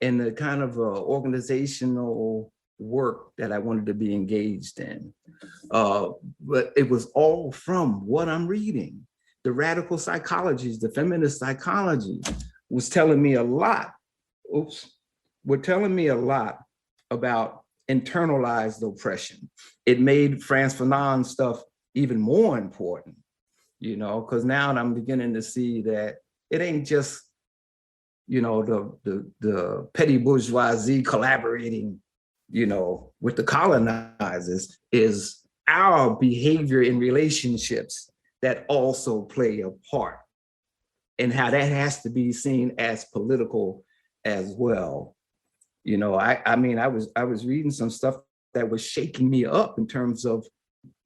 and the kind of organizational work that I wanted to be engaged in. But it was all from what I'm reading. The radical psychologies, the feminist psychology was telling me a lot. Were telling me a lot about internalized oppression. It made Frantz Fanon's stuff even more important, because now I'm beginning to see that it ain't just, the petty bourgeoisie collaborating, with the colonizers. Is our behavior in relationships that also play a part, and how that has to be seen as political as well. You know, I mean, I was reading some stuff that was shaking me up in terms of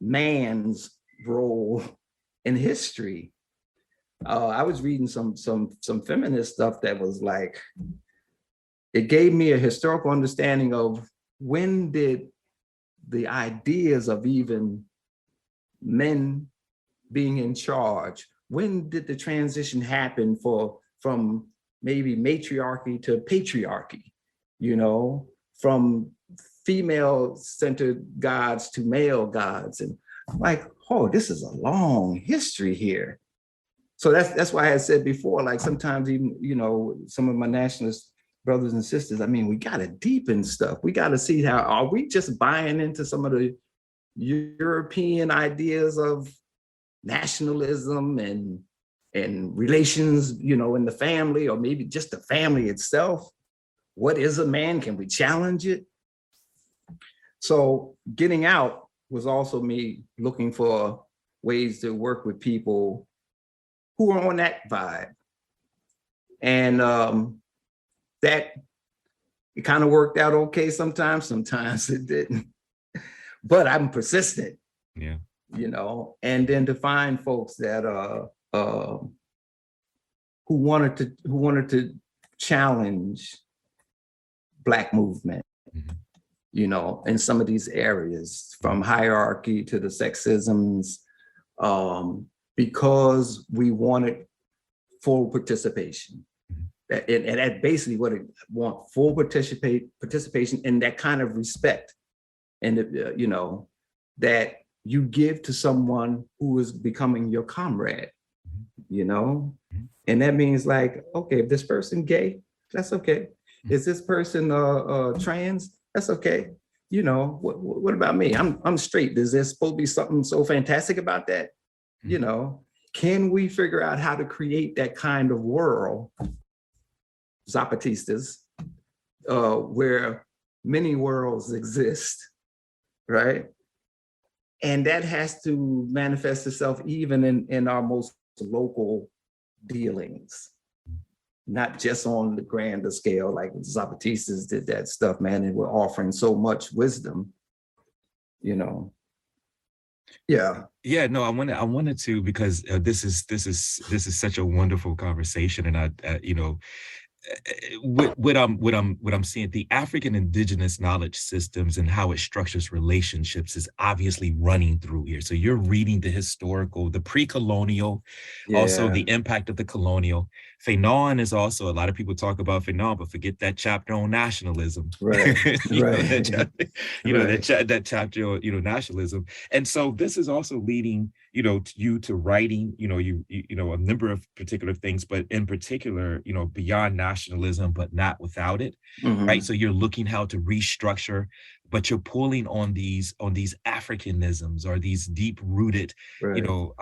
man's role in history. I was reading some feminist stuff that was like, it gave me a historical understanding of when did the ideas of even men being in charge, when did the transition happen from maybe matriarchy to patriarchy, you know, from female-centered gods to male gods. And I'm like, oh, this is a long history here. So that's why I said before, like sometimes even, you know, some of my nationalist brothers and sisters, I mean, we got to deepen stuff. We got to see how, are we just buying into some of the European ideas of nationalism and relations, you know, in the family, or maybe just the family itself? What is a man? Can we challenge it? So getting out was also me looking for ways to work with people who are on that vibe. And that it kind of worked out okay sometimes it didn't. But I'm persistent. Yeah. You know, and then to find folks that who wanted to challenge Black movement, you know, in some of these areas, from hierarchy to the sexisms, because we wanted full participation. And that's basically what it want, full participation and that kind of respect. And, you know, that you give to someone who is becoming your comrade, you know? And that means like, okay, if this person gay, that's okay. Is this person trans? That's okay. You know, what about me? I'm straight. Is there supposed to be something so fantastic about that? You know, can we figure out how to create that kind of world, Zapatistas, where many worlds exist, right? And that has to manifest itself even in our most local dealings, not just on the grander scale, like Zapatistas did that stuff, man, and we're offering so much wisdom, you know. Yeah. Yeah, no, I wanted to, because this is such a wonderful conversation, and I you know, what I'm seeing, the African indigenous knowledge systems and how it structures relationships is obviously running through here. So you're reading the historical, the pre-colonial, also the impact of the colonial. Fanon is also, a lot of people talk about Fanon, but forget that chapter on nationalism. Right. That chapter on, you know, nationalism. And so this is also leading, you know, you to writing, you know, a number of particular things, but in particular, you know, beyond nationalism, but not without it, right? So you're looking how to restructure, but you're pulling on these Africanisms, or these deep rooted, you know,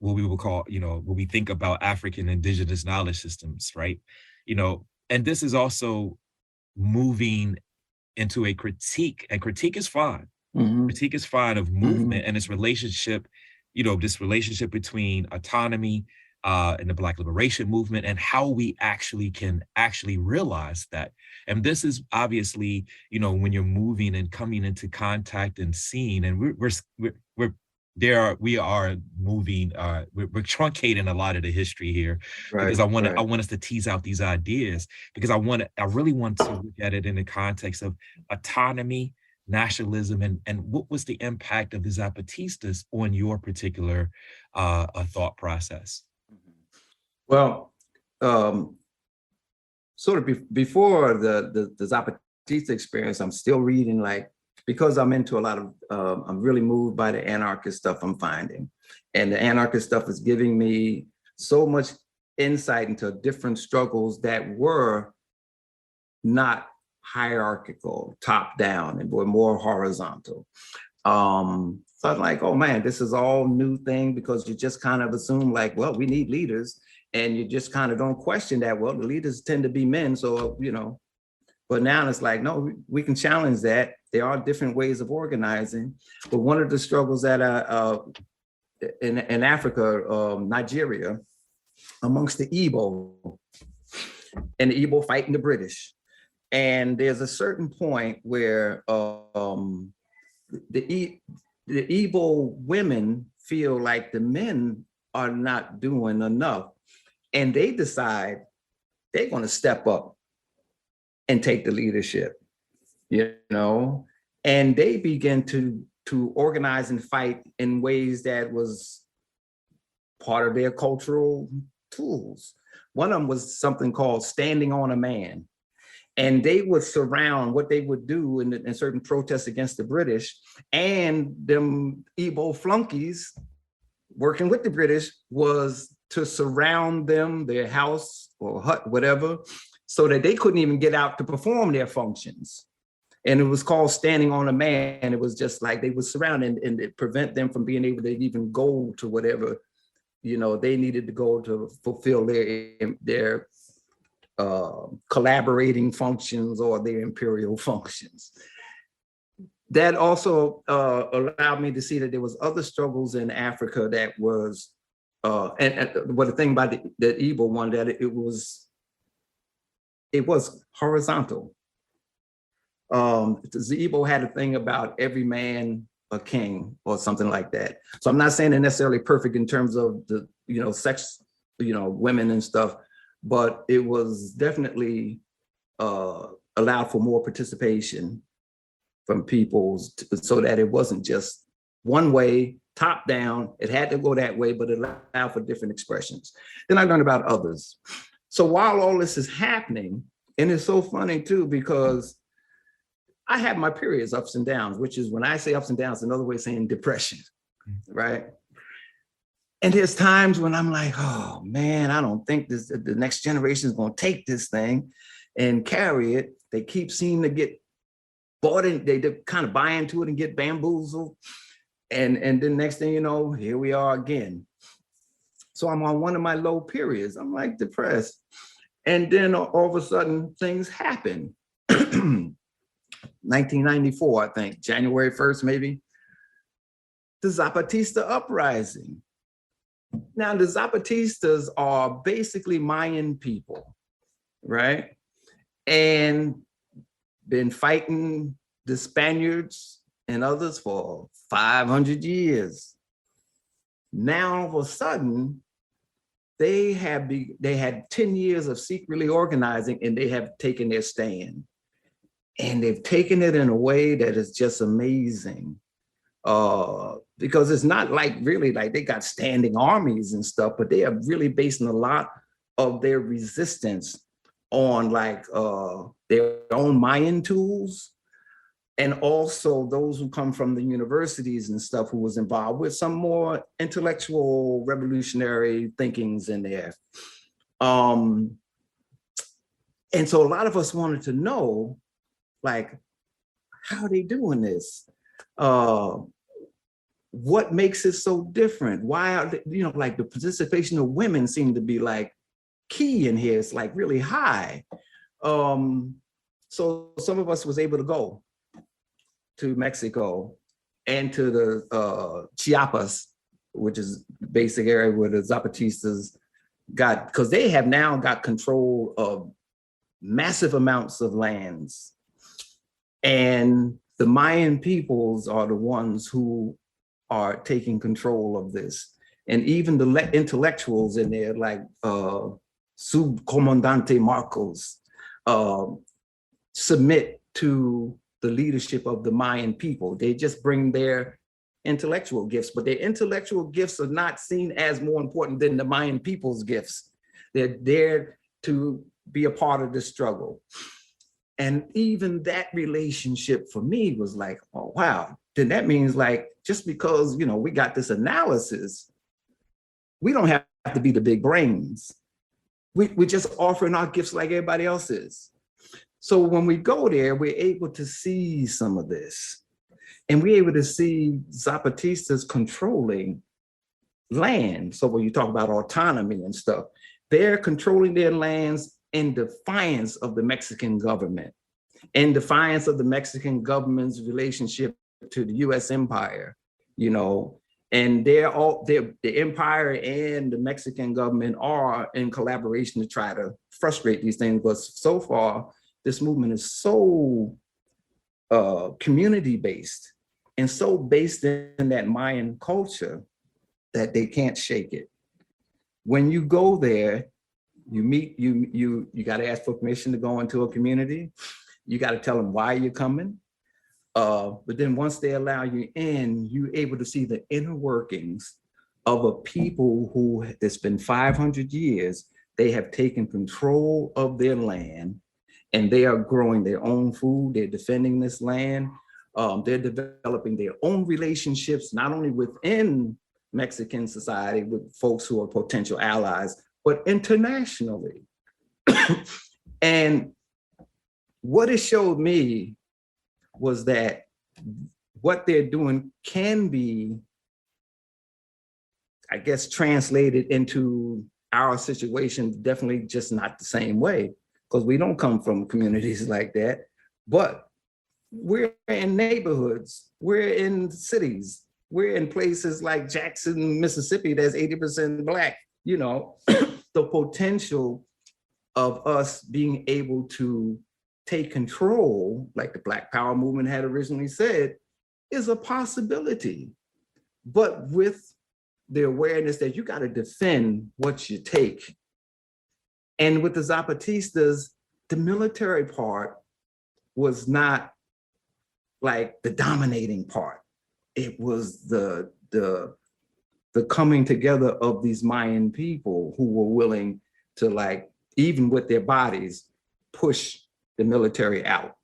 what we will call, you know, when we think about African indigenous knowledge systems, right? You know, and this is also moving into a critique, and critique is fine. Critique is fine, of movement and its relationship, you know, this relationship between autonomy and the Black liberation movement, and how we can realize that. And this is obviously, you know, when you're moving and coming into contact and seeing, and we are moving, we're truncating a lot of the history here, because I want us to tease out these ideas, because I really want to look at it in the context of autonomy, nationalism, and what was the impact of the Zapatistas on your particular thought process? Well, sort of before the Zapatista experience, I'm still reading, like, because I'm into a lot of, I'm really moved by the anarchist stuff I'm finding. And the anarchist stuff is giving me so much insight into different struggles that were not hierarchical, top down, and were more horizontal. So I'm like, oh man, this is all new thing, because you just kind of assume like, well, we need leaders, and you just kind of don't question that. Well, the leaders tend to be men, so, you know, but now it's like, no, we can challenge that. There are different ways of organizing. But one of the struggles that in Africa, Nigeria, amongst the Igbo, and the Igbo fighting the British. And there's a certain point where the evil women feel like the men are not doing enough, and they decide they're going to step up and take the leadership, you know, and they begin to organize and fight in ways that was part of their cultural tools. One of them was something called standing on a man. And they would surround, what they would do in certain protests against the British, and them Igbo flunkies working with the British was to surround them, their house or hut, whatever, so that they couldn't even get out to perform their functions. And it was called standing on a man. It was just like they would surround and it prevent them from being able to even go to whatever, you know, they needed to go to fulfill their collaborating functions or their imperial functions. That also allowed me to see that there was other struggles in Africa that was, and what the thing about the Igbo one, that it was horizontal. The Igbo had a thing about every man a king or something like that. So I'm not saying they're necessarily perfect in terms of the, you know, sex, you know, women and stuff, but it was definitely allowed for more participation from peoples so that it wasn't just one way, top down. It had to go that way, but it allowed for different expressions. Then I learned about others. So while all this is happening, and it's so funny too, because I have my periods, ups and downs, which is, when I say ups and downs, another way of saying depression, right? And there's times when I'm like, oh man, I don't think the next generation is going to take this thing and carry it. They keep seeming to get bought in, they kind of buy into it and get bamboozled. And then next thing you know, here we are again. So I'm on one of my low periods. I'm like depressed. And then all of a sudden things happen. 1994, I think, January 1st, maybe. The Zapatista uprising. Now, the Zapatistas are basically Mayan people, right? And been fighting the Spaniards and others for 500 years. Now, all of a sudden, they had 10 years of secretly organizing, and they have taken their stand. And they've taken it in a way that is just amazing. Because it's not like really like they got standing armies and stuff, but they are really basing a lot of their resistance on like their own Mayan tools, and also those who come from the universities and stuff who was involved with some more intellectual revolutionary thinkings in there. And so a lot of us wanted to know, like, how are they doing this? What makes it so different? Why are they, you know, like the participation of women seem to be like key in here. It's like really high. So some of us was able to go to Mexico and to the Chiapas, which is the basic area where the Zapatistas got, because they have now got control of massive amounts of lands. And the Mayan peoples are the ones who are taking control of this. And even the intellectuals in there, like Subcomandante Marcos, submit to the leadership of the Mayan people. They just bring their intellectual gifts, but their intellectual gifts are not seen as more important than the Mayan people's gifts. They're there to be a part of the struggle. And even that relationship for me was like, oh, wow. Then that means like, just because, you know, we got this analysis, we don't have to be the big brains. We're just offering our gifts like everybody else is. So when we go there, we're able to see some of this. And we're able to see Zapatistas controlling land. So when you talk about autonomy and stuff, they're controlling their lands in defiance of the Mexican government, in defiance of the Mexican government's relationship to the US empire, you know, and the empire and the Mexican government are in collaboration to try to frustrate these things. But so far, this movement is so community-based and so based in that Mayan culture that they can't shake it. When you go there, you meet, you got to ask for permission to go into a community. You got to tell them why you're coming. But then once they allow you in, you're able to see the inner workings of a people who, it's been 500 years, they have taken control of their land and they are growing their own food. They're defending this land. They're developing their own relationships, not only within Mexican society with folks who are potential allies, but internationally. And what it showed me was that what they're doing can be, I guess, translated into our situation, definitely just not the same way, because we don't come from communities like that, but we're in neighborhoods, we're in cities, we're in places like Jackson, Mississippi, that's 80% Black. You know, the potential of us being able to take control, like the Black Power movement had originally said, is a possibility. But with the awareness that you got to defend what you take. And with the Zapatistas, the military part was not like the dominating part. It was the coming together of these Mayan people who were willing to, like, even with their bodies, push the military out.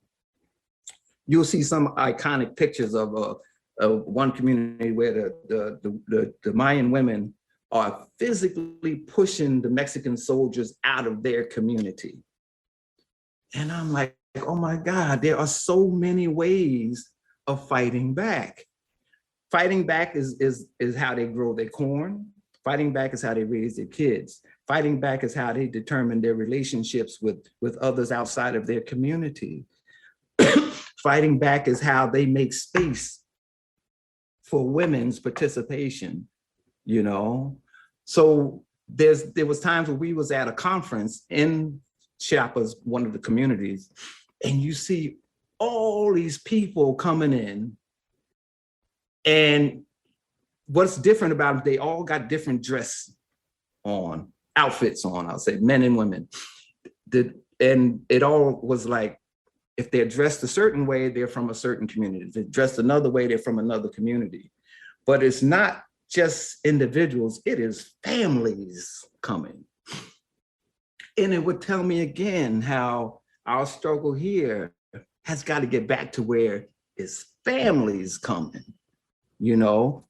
You'll see some iconic pictures of one community where the Mayan women are physically pushing the Mexican soldiers out of their community. And I'm like, oh my God, there are so many ways of fighting back. Fighting back is how they grow their corn. Fighting back is how they raise their kids. Fighting back is how they determine their relationships with others outside of their community. Fighting back is how they make space for women's participation, you know? So there was times where we was at a conference in Chiapas, one of the communities, and you see all these people coming in. And what's different about them, they all got different outfits on, I'll say, men and women. And it all was like, if they're dressed a certain way, they're from a certain community. If they're dressed another way, they're from another community. But it's not just individuals, it is families coming. And it would tell me again how our struggle here has got to get back to where it's families coming, you know,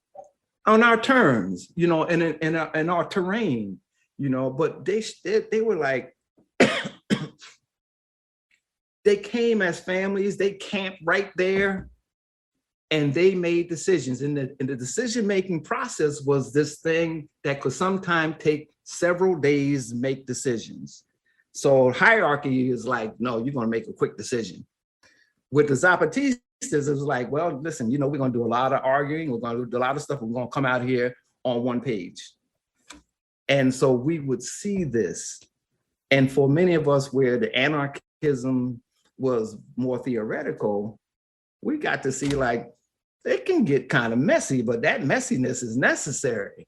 on our terms, you know, and in our terrain, you know. But they were like, they came as families, they camped right there, and they made decisions. And the decision-making process was this thing that could sometimes take several days to make decisions. So hierarchy is like, no, you're gonna make a quick decision. With the Zapatistas, it was like, well, listen, you know, we're gonna do a lot of arguing, we're gonna do a lot of stuff, we're gonna come out here on one page. And so we would see this. And for many of us where the anarchism was more theoretical, we got to see, like, it can get kind of messy, but that messiness is necessary.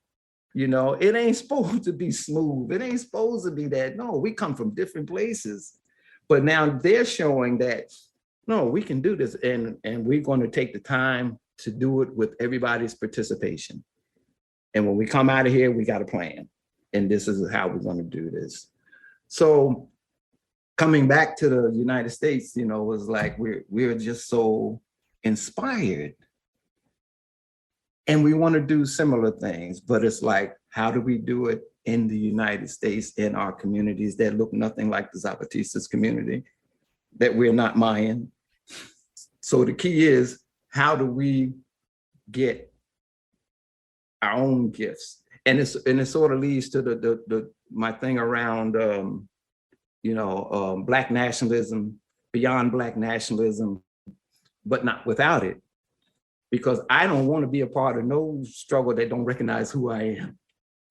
You know, it ain't supposed to be smooth. It ain't supposed to be that. No, we come from different places. But now they're showing that, no, we can do this. And we're going to take the time to do it with everybody's participation. And when we come out of here, we got a plan. And this is how we're going to do this. So coming back to the United States, you know, was like, we're just so inspired. And we want to do similar things, but it's like, how do we do it in the United States, in our communities that look nothing like the Zapatistas community, that we're not Mayan? So the key is, how do we get our own gifts? And it sort of leads to my thing around, Black nationalism, beyond Black nationalism, but not without it. Because I don't want to be a part of no struggle that don't recognize who I am,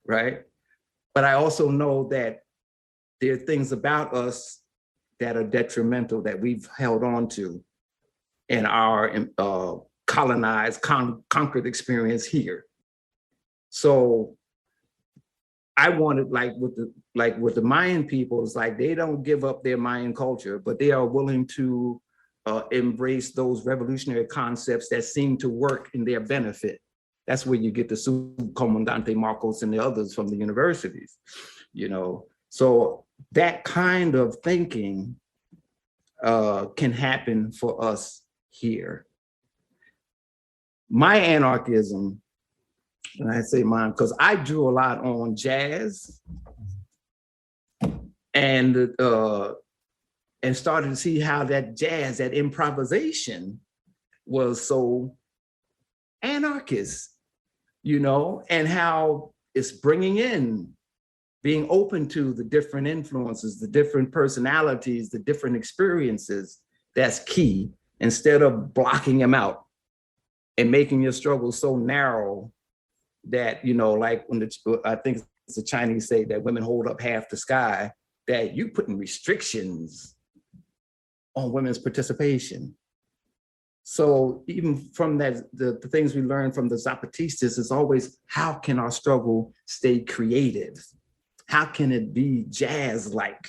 right? But I also know that there are things about us that are detrimental that we've held on to in our colonized, conquered experience here. So I wanted, like with the Mayan people, it's like they don't give up their Mayan culture, but they are willing to embrace those revolutionary concepts that seem to work in their benefit. That's where you get the Subcomandante Marcos and the others from the universities, you know. So that kind of thinking can happen for us here. My anarchism, and I say mine because I drew a lot on jazz and started to see how that jazz, that improvisation was so anarchist, you know, and how it's bringing in, being open to the different influences, the different personalities, the different experiences. That's key, instead of blocking them out and making your struggle so narrow that, you know, like when I think it's the Chinese say that women hold up half the sky, that you putting restrictions on women's participation. So even from that, the things we learned from the Zapatistas is always, how can our struggle stay creative? How can it be jazz-like,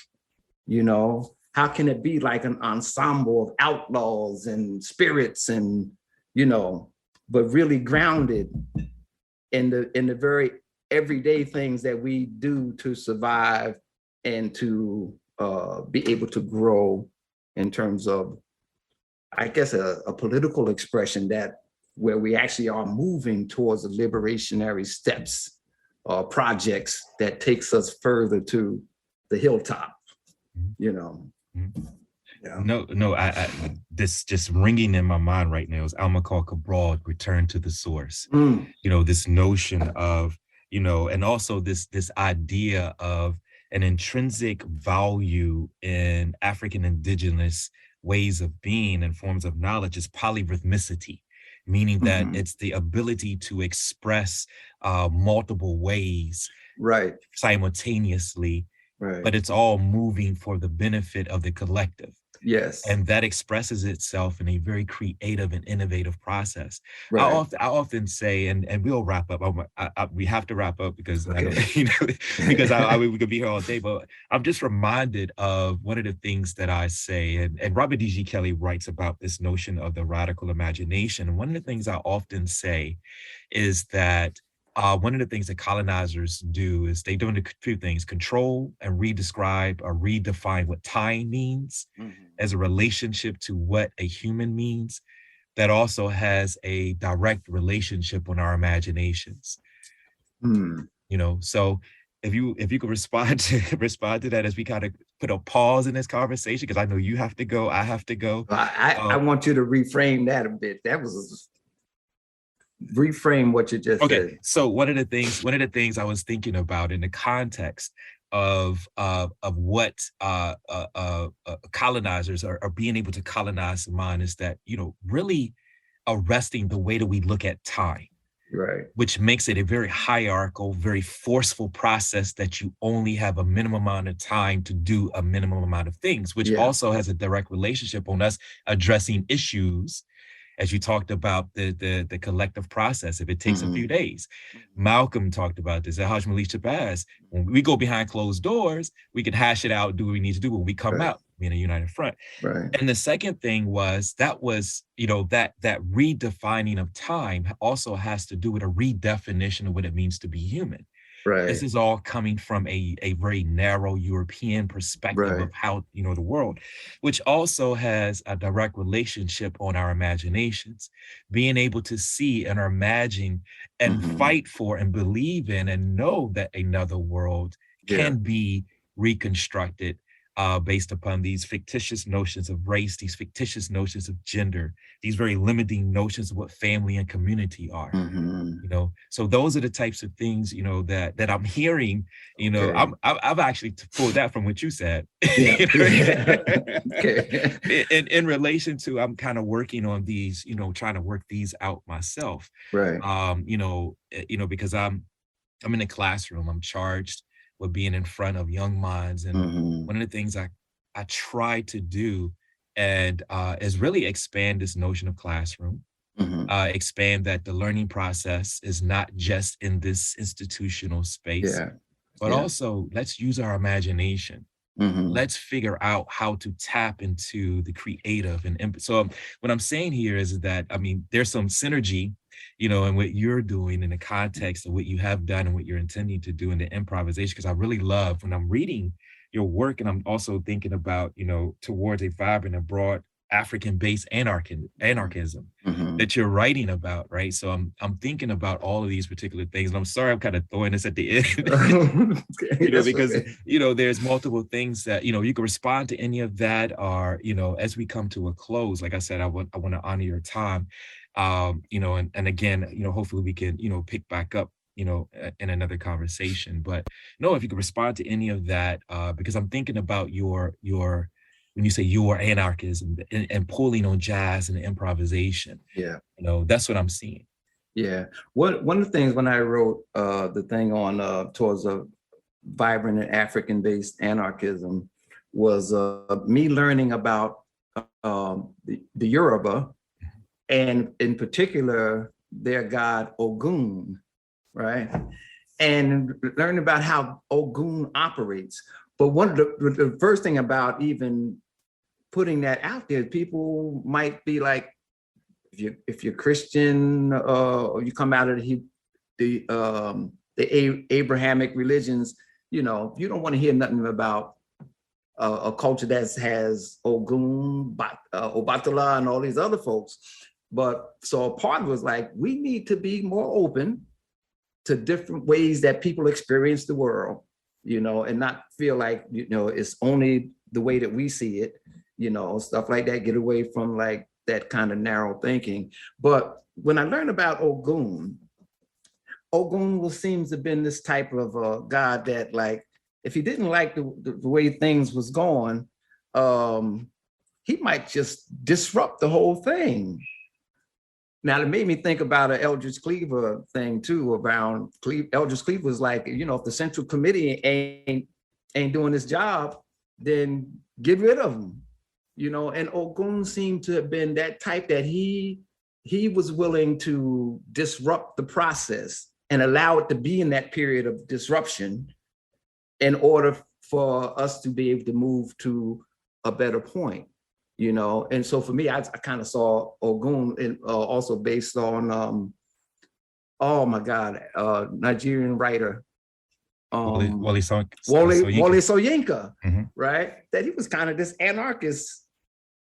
you know? How can it be like an ensemble of outlaws and spirits and, you know, but really grounded in the very everyday things that we do to survive and to be able to grow in terms of, I guess, a political expression that where we actually are moving towards the liberationary steps or projects that takes us further to the hilltop, you know. Yeah. No, I this just ringing in my mind right now is Almacar Cabral, Return to the Source. You know, this notion of, you know, and also this idea of an intrinsic value in African indigenous ways of being and forms of knowledge is polyrhythmicity, meaning that it's the ability to express multiple ways simultaneously, but it's all moving for the benefit of the collective. Yes. And that expresses itself in a very creative and innovative process. I often say, and we'll wrap up. We have to wrap up because I don't, you know, because we could be here all day. But I'm just reminded of one of the things that I say, and Robert D.G. Kelly writes about this notion of the radical imagination. And one of the things I often say is that one of the things that colonizers do is they do two things: control and redescribe or redefine what time means as a relationship to what a human means. That also has a direct relationship on our imaginations. You know, so if you could respond to that as we kind of put a pause in this conversation, because I know you have to go, I have to go. I want you to reframe that a bit. That was reframe what you just said. So one of the things I was thinking about in the context of what colonizers are being able to colonize the mind is that, you know, really arresting the way that we look at time, which makes it a very hierarchical, very forceful process that you only have a minimum amount of time to do a minimum amount of things, which also has a direct relationship on us addressing issues. As you talked about the collective process, if it takes a few days. Malcolm talked about this at Hajj Malik Shabazz. When we go behind closed doors, we can hash it out, do what we need to do when we come out, being a united front. And the second thing was, you know, that redefining of time also has to do with a redefinition of what it means to be human. This is all coming from a very narrow European perspective of how, you know, the world, which also has a direct relationship on our imaginations, being able to see and imagine and fight for and believe in and know that another world can be reconstructed based upon these fictitious notions of race, these fictitious notions of gender, these very limiting notions of what family and community are. You know, so those are the types of things, you know, that I'm hearing. You know, I've actually pulled that from what you said. In relation to, I'm kind of working on these, you know, trying to work these out myself. You know, because I'm in a classroom, I'm charged with being in front of young minds. And one of the things I I try to do and is really expand this notion of classroom, expand that the learning process is not just in this institutional space, Yeah. but Yeah. also let's use our imagination. Let's figure out how to tap into the creative and so what I'm saying here is that, I mean, there's some synergy, you know, in what you're doing in the context of what you have done and what you're intending to do in the improvisation, because I really love when I'm reading your work and I'm also thinking about, you know, towards a vibrant and broad African-based anarchism that you're writing about, right? So I'm thinking about all of these particular things, and I'm sorry I'm kind of throwing this at the end, you know, because you know there's multiple things that you know you can respond to any of that, or you know, as we come to a close, like I said, I want to honor your time, you know, and again, you know, hopefully we can you know pick back up you know in another conversation, but no, if you could respond to any of that, because I'm thinking about your when you say your anarchism and pulling on jazz and improvisation. Yeah. You know, that's what I'm seeing. Yeah. One of the things when I wrote the thing on towards a vibrant and African-based anarchism was me learning about the Yoruba, and in particular their god Ogun, right? And learning about how Ogun operates. But one of the first thing about even putting that out there, people might be like, if you're Christian or you come out of the Abrahamic religions, you know, you don't want to hear nothing about a culture that has Ogun, Obatala, and all these other folks. But so a part was like, we need to be more open to different ways that people experience the world, you know, and not feel like, you know, it's only the way that we see it, you know, stuff like that, get away from like that kind of narrow thinking. But when I learned about Ogun seems to have been this type of God that like, if he didn't like the way things was going, he might just disrupt the whole thing. Now, it made me think about an Eldridge Cleaver thing too, around Eldridge Cleaver was like, you know, if the Central Committee ain't doing his job, then get rid of him, you know. And Ogun seemed to have been that type that he was willing to disrupt the process and allow it to be in that period of disruption in order for us to be able to move to a better point. You know, and so for me, I kind of saw Ogun also based on, oh my God, Nigerian writer, Wole Soyinka, right? That he was kind of this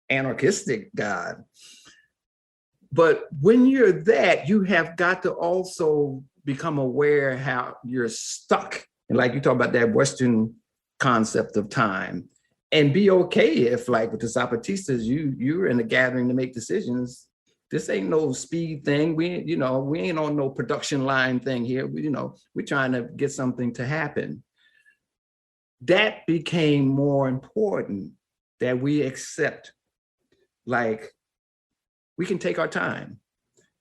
anarchistic God. But when you're that, you have got to also become aware how you're stuck. And like you talk about that Western concept of time. And be okay if, like with the Zapatistas, you're in a gathering to make decisions. This ain't no speed thing. We ain't on no production line thing here. We're trying to get something to happen. That became more important, that we accept, like, we can take our time,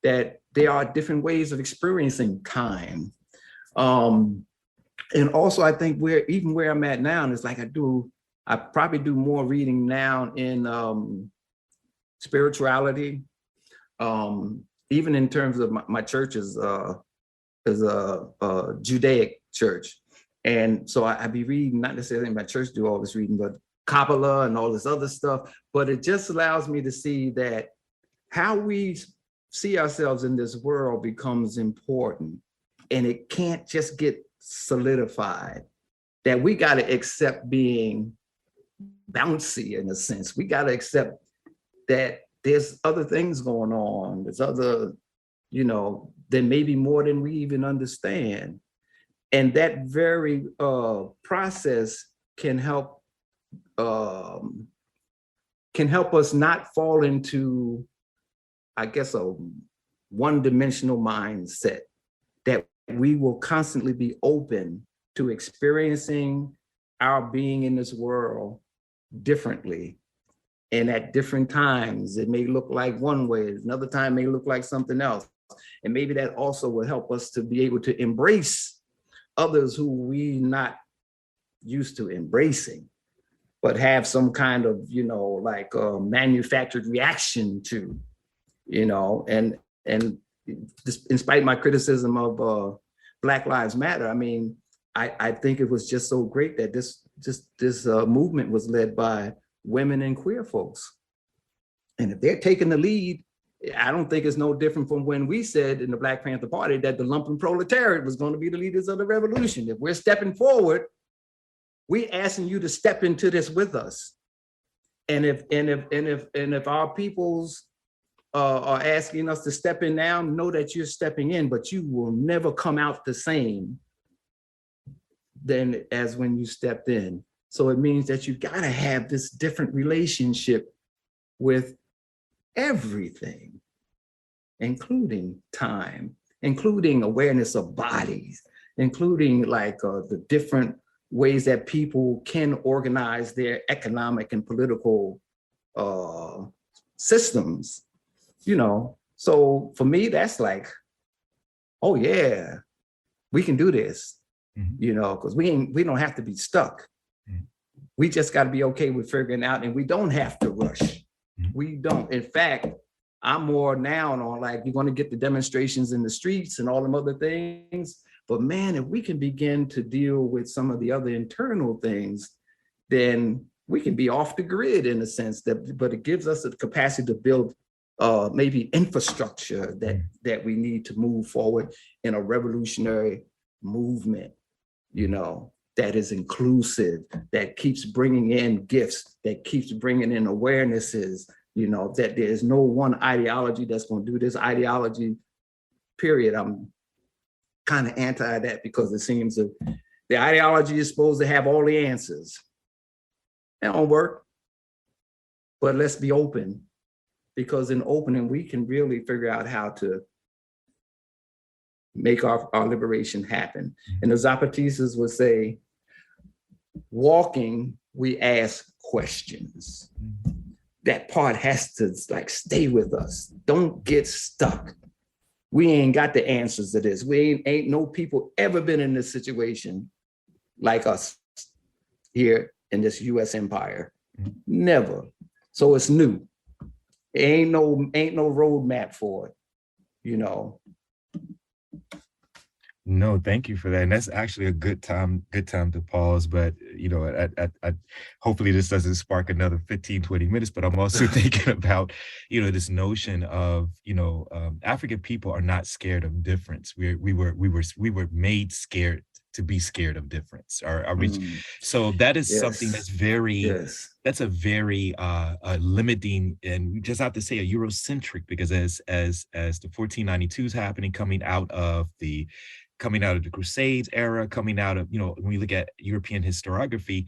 that there are different ways of experiencing time. And also, I think where I'm at now is like I probably do more reading now in spirituality, even in terms of my church is a Judaic church. And so I be reading, not necessarily my church do all this reading, but Kabbalah and all this other stuff. But it just allows me to see that how we see ourselves in this world becomes important. And it can't just get solidified, that we got to accept being bouncy in a sense. We got to accept that there's other things going on. There's other, then maybe more than we even understand. And that very process can help us not fall into, I guess, a one-dimensional mindset, that we will constantly be open to experiencing our being in this world differently. And at different times, it may look like one way, another time may look like something else. And maybe that also will help us to be able to embrace others who we not used to embracing. but have some kind of, like manufactured reaction to, and despite my criticism of Black Lives Matter, I mean, I think it was just so great that this movement was led by women and queer folks. And if they're taking the lead, I don't think it's no different from when we said in the Black Panther Party that the lumpen proletariat was going to be the leaders of the revolution. If we're stepping forward, we're asking you to step into this with us. And if our peoples are asking us to step in now, know that you're stepping in, but you will never come out the same than as when you stepped in. So it means that you gotta have this different relationship with everything, including time, including awareness of bodies, including like the different ways that people can organize their economic and political systems, So for me, that's like, oh yeah, we can do this, because we don't have to be stuck. We just got to be okay with figuring out, and we don't have to rush. We don't. In fact, I'm more now on like, you're going to get the demonstrations in the streets and all them other things. But man, if we can begin to deal with some of the other internal things, then we can be off the grid in a sense. But it gives us the capacity to build maybe infrastructure that we need to move forward in a revolutionary movement, that is inclusive, that keeps bringing in gifts, that keeps bringing in awarenesses, that there's no one ideology that's going to do this. Ideology, period. I'm kind of anti that because it seems that the ideology is supposed to have all the answers. That don't work. But let's be open, because in opening, we can really figure out how to make our liberation happen. And the Zapatistas would say, walking, we ask questions. That part has to like stay with us. Don't get stuck. We ain't got the answers to this. We ain't no people ever been in this situation like us here in this US empire. Never. So it's new. Ain't no roadmap for it, No, thank you for that. And that's actually a good time to pause. But, I hopefully this doesn't spark another 15, 20 minutes, but I'm also thinking about, this notion of, African people are not scared of difference. We were made scared to be scared of difference. So that is something that's that's a very limiting, and we just have to say a Eurocentric, because as the 1492 is happening, coming out of the Crusades era, coming out of, when we look at European historiography,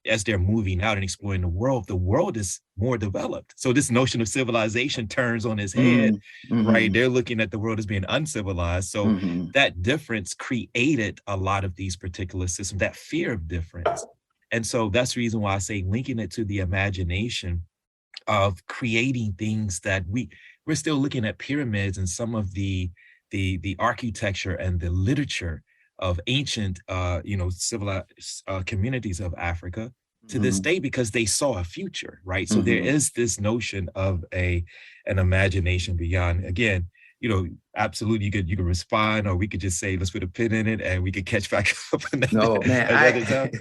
as they're moving out and exploring the world is more developed. So this notion of civilization turns on its head, right? They're looking at the world as being uncivilized. So that difference created a lot of these particular systems, that fear of difference. And so that's the reason why I say linking it to the imagination of creating things that we're still looking at pyramids and some of the architecture and the literature of ancient, civilized communities of Africa to this day, because they saw a future, right? So there is this notion of an imagination beyond. Again, absolutely, you could respond, or we could just say, let's put a pin in it, and we could catch back up. No, man,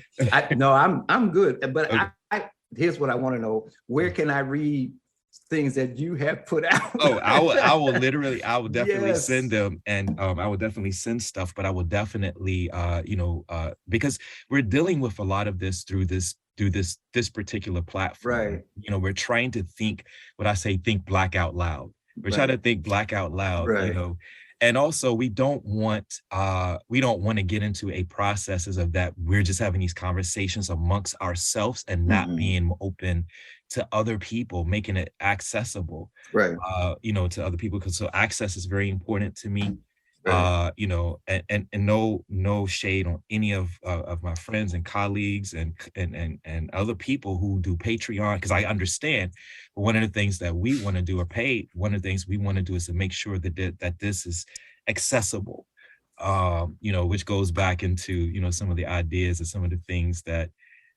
I'm good. But okay. Here's what I want to know: where can I read things that you have put out? I will definitely send them, and I will definitely send stuff, but I will definitely because we're dealing with a lot of this through this particular platform, right? We're trying to think Black out loud. We're trying to think Black out loud, right. And also we don't want to get into a processes of that we're just having these conversations amongst ourselves and not being open to other people, making it accessible, right? To other people, because so access is very important to me. Right. And no shade on any of my friends and colleagues and other people who do Patreon, because I understand. But one of the things that we want to do, one of the things we want to do is to make sure that this is accessible. Which goes back into some of the ideas and some of the things that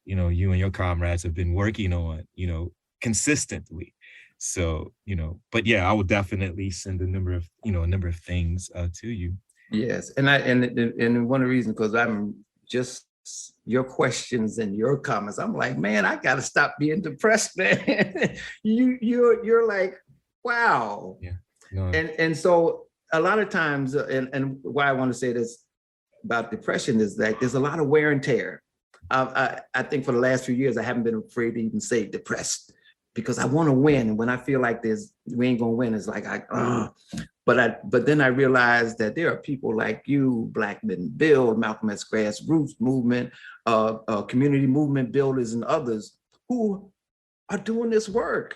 you and your comrades have been working on, consistently. So, but yeah, I will definitely send a number of things to you. Yes, and one of the reasons, because I'm just your questions and your comments, I'm like, man, I got to stop being depressed, man. you're like, wow. Yeah. No. And so a lot of times, and why I want to say this about depression is that there's a lot of wear and tear. I think for the last few years, I haven't been afraid to even say depressed, because I want to win. And when I feel like we ain't gonna win, it's like but then I realized that there are people like you, Black Men Build, Malcolm X Grassroots Movement, community movement builders, and others who are doing this work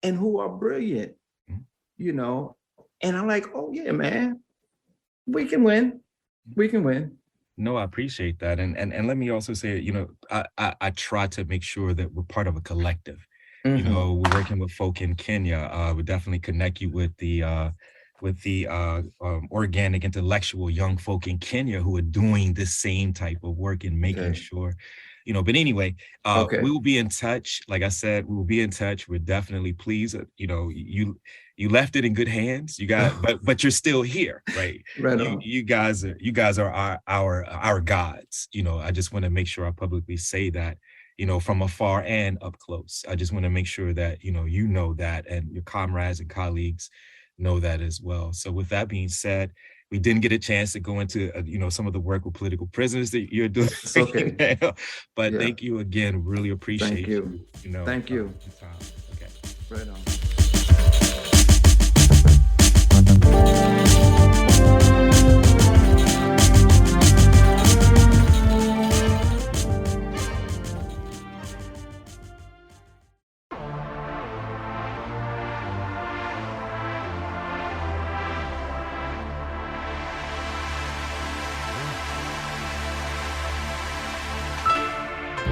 and who are brilliant, And I'm like, oh yeah, man, we can win. We can win. No, I appreciate that. And let me also say, I try to make sure that we're part of a collective. Mm-hmm. We're working with folk in Kenya. We definitely connect you with the organic, intellectual young folk in Kenya who are doing the same type of work and making sure, but anyway, we will be in touch. Like I said, we will be in touch. We're definitely pleased. You left it in good hands. You got, but you're still here, right? Right on. You guys are our gods. I just want to make sure I publicly say that, from afar and up close. I just want to make sure that, you know that, and your comrades and colleagues know that as well. So with that being said, we didn't get a chance to go into, some of the work with political prisoners that you're doing. It's okay. But thank you again. Really appreciate Thank you. Thank you. Okay. Right on.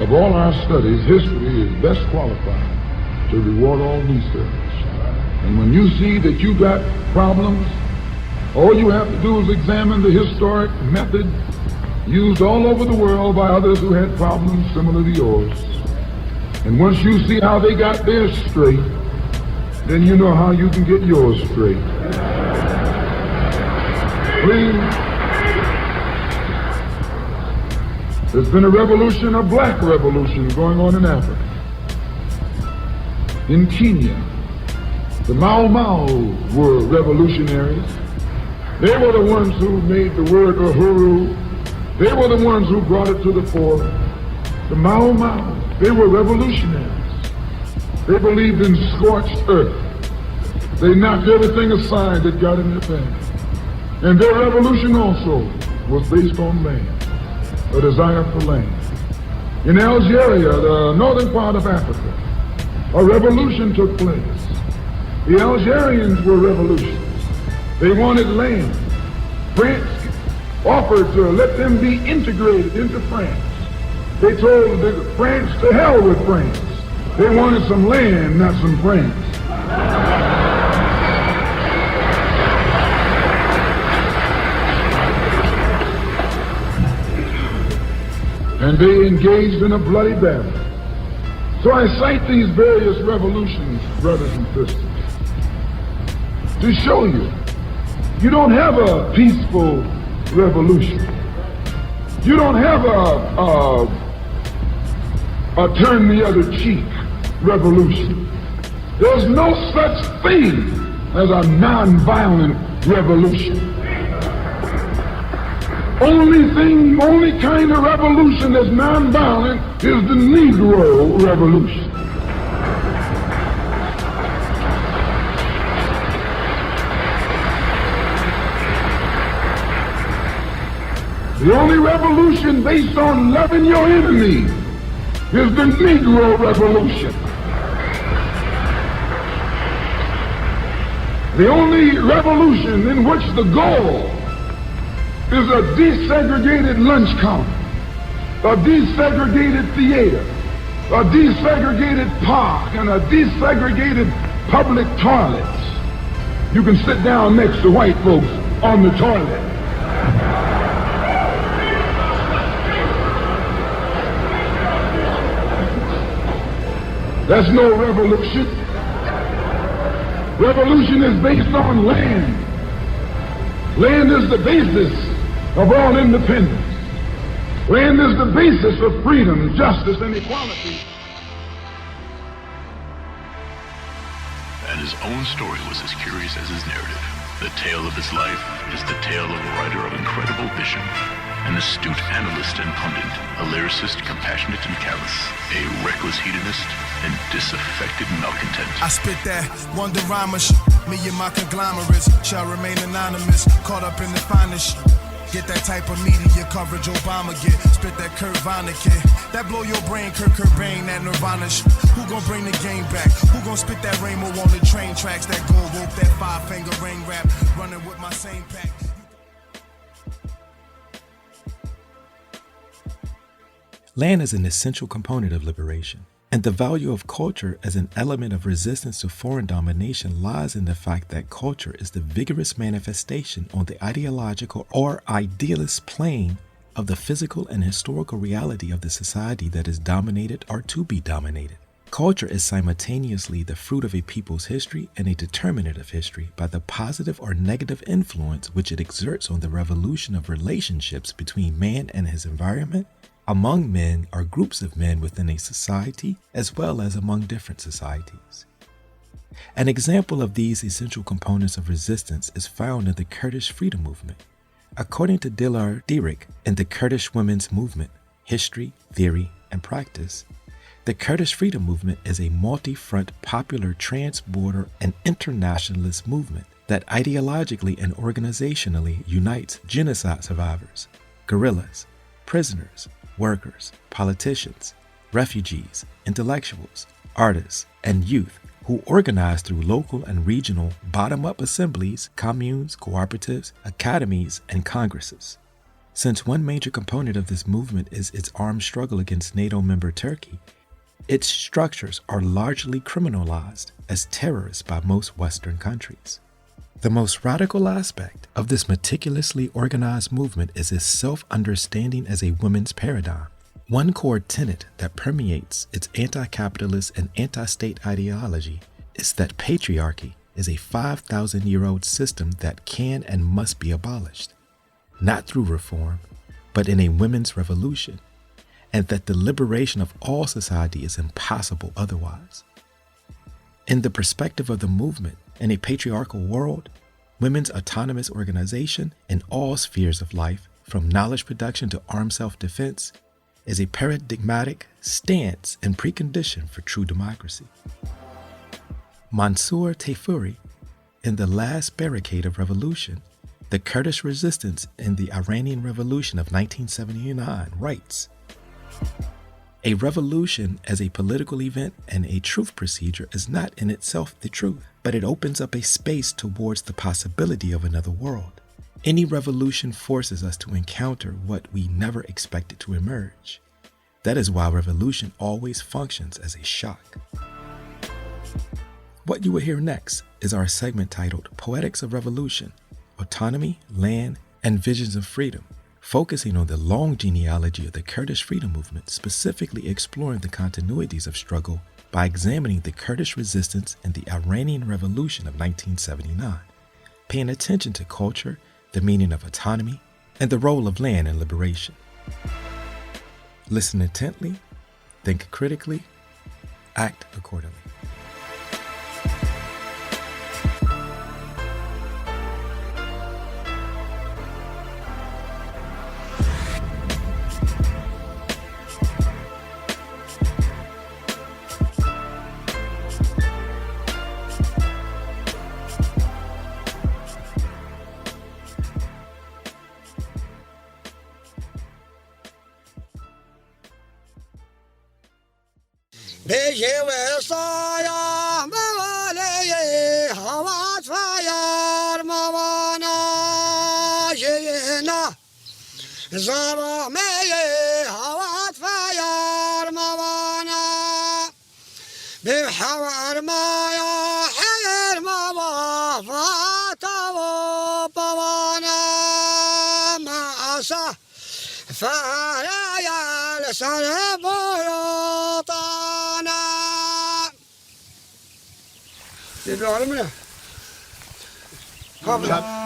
Of all our studies, history is best qualified to reward all research. And when you see that you got problems, all you have to do is examine the historic method used all over the world by others who had problems similar to yours. And once you see how they got theirs straight, then you know how you can get yours straight. Please. There's been a revolution, a black revolution going on in Africa. In Kenya, the Mau Mau were revolutionaries. They were the ones who made the word uhuru. They were the ones who brought it to the fore. The Mau Mau, they were revolutionaries. They believed in scorched earth. They knocked everything aside that got in their path. And their revolution also was based on land. A desire for land. In Algeria, the northern part of Africa, a revolution took place. The Algerians were revolutionists. They wanted land. France offered to let them be integrated into France. They told France to hell with France. They wanted some land, not some France. And they engaged in a bloody battle. So I cite these various revolutions, brothers and sisters, to show you, you don't have a peaceful revolution. You don't have a turn the other cheek revolution. There's no such thing as a non-violent revolution. Only kind of revolution that's non-violent is the Negro Revolution. The only revolution based on loving your enemy is the Negro Revolution. The only revolution in which the goal is a desegregated lunch counter, a desegregated theater, a desegregated park, and a desegregated public toilets. You can sit down next to white folks on the toilet. That's no revolution. Revolution is based on land. Land is the basis of all independence. Land is the basis of freedom, justice, and equality. And his own story was as curious as his narrative. The tale of his life is the tale of a writer of incredible vision, an astute analyst and pundit, a lyricist compassionate and callous, a reckless hedonist, and disaffected malcontent. I spit that wonder rhymers, me and my conglomerates shall remain anonymous, caught up in the finest. Get that type of media coverage Obama get. Spit that Kurt Vonnegut kid. That blow your brain, Kurt Cobain, that Nirvana shit. Who gon' bring the game back? Who gon' spit that rainbow on the train tracks? That gold rope, that five-finger ring rap. Running with my same pack. Land is an essential component of liberation, and the value of culture as an element of resistance to foreign domination lies in the fact that culture is the vigorous manifestation on the ideological or idealist plane of the physical and historical reality of the society that is dominated or to be dominated. Culture is simultaneously the fruit of a people's history and a determinant of history by the positive or negative influence which it exerts on the revolution of relationships between man and his environment, among men or groups of men within a society, as well as among different societies. An example of these essential components of resistance is found in the Kurdish freedom movement. According to Dilar Dirick in the Kurdish Women's Movement, History, Theory, and Practice, the Kurdish freedom movement is a multi-front popular trans-border and internationalist movement that ideologically and organizationally unites genocide survivors, guerrillas, prisoners, workers, politicians, refugees, intellectuals, artists, and youth who organize through local and regional bottom-up assemblies, communes, cooperatives, academies, and congresses. Since one major component of this movement is its armed struggle against NATO member Turkey, its structures are largely criminalized as terrorists by most Western countries. The most radical aspect of this meticulously organized movement is its self-understanding as a women's paradigm. One core tenet that permeates its anti-capitalist and anti-state ideology is that patriarchy is a 5,000-year-old system that can and must be abolished, not through reform, but in a women's revolution, and that the liberation of all society is impossible otherwise. In the perspective of the movement, in a patriarchal world, women's autonomous organization in all spheres of life, from knowledge production to armed self-defense, is a paradigmatic stance and precondition for true democracy. Mansour Tayfuri, in The Last Barricade of Revolution, The Kurdish Resistance in the Iranian Revolution of 1979, writes, "A revolution as a political event and a truth procedure is not in itself the truth, but it opens up a space towards the possibility of another world. Any revolution forces us to encounter what we never expected to emerge. That is why revolution always functions as a shock." What you will hear next is our segment titled Poetics of Revolution, Autonomy, Land, and Visions of Freedom, focusing on the long genealogy of the Kurdish freedom movement, specifically exploring the continuities of struggle by examining the Kurdish resistance in the Iranian Revolution of 1979, paying attention to culture, the meaning of autonomy, and the role of land in liberation. Listen intently, think critically, act accordingly. فيا لسان بيوطنا Did you know me? Come up.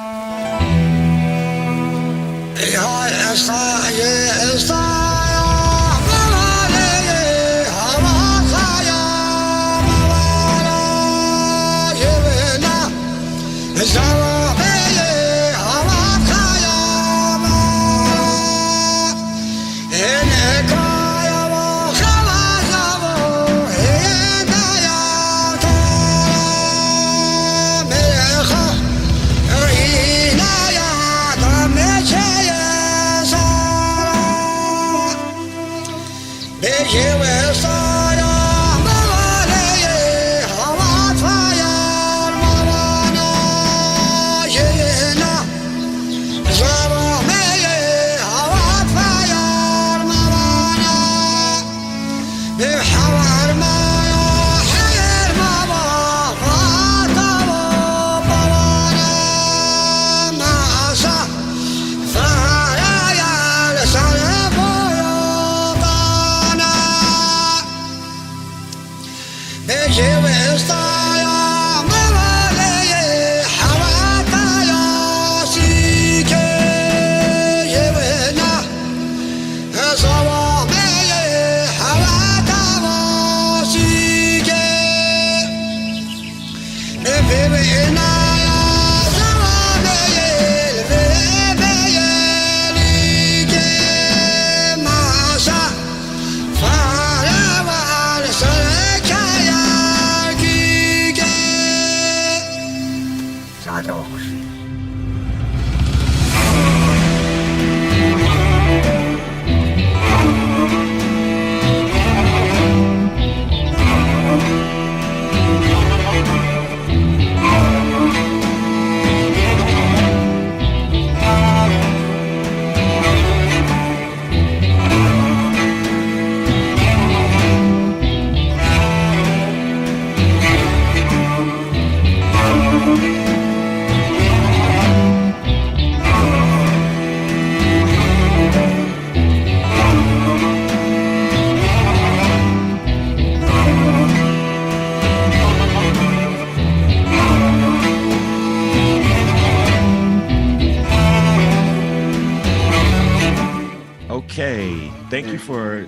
Okay, thank you for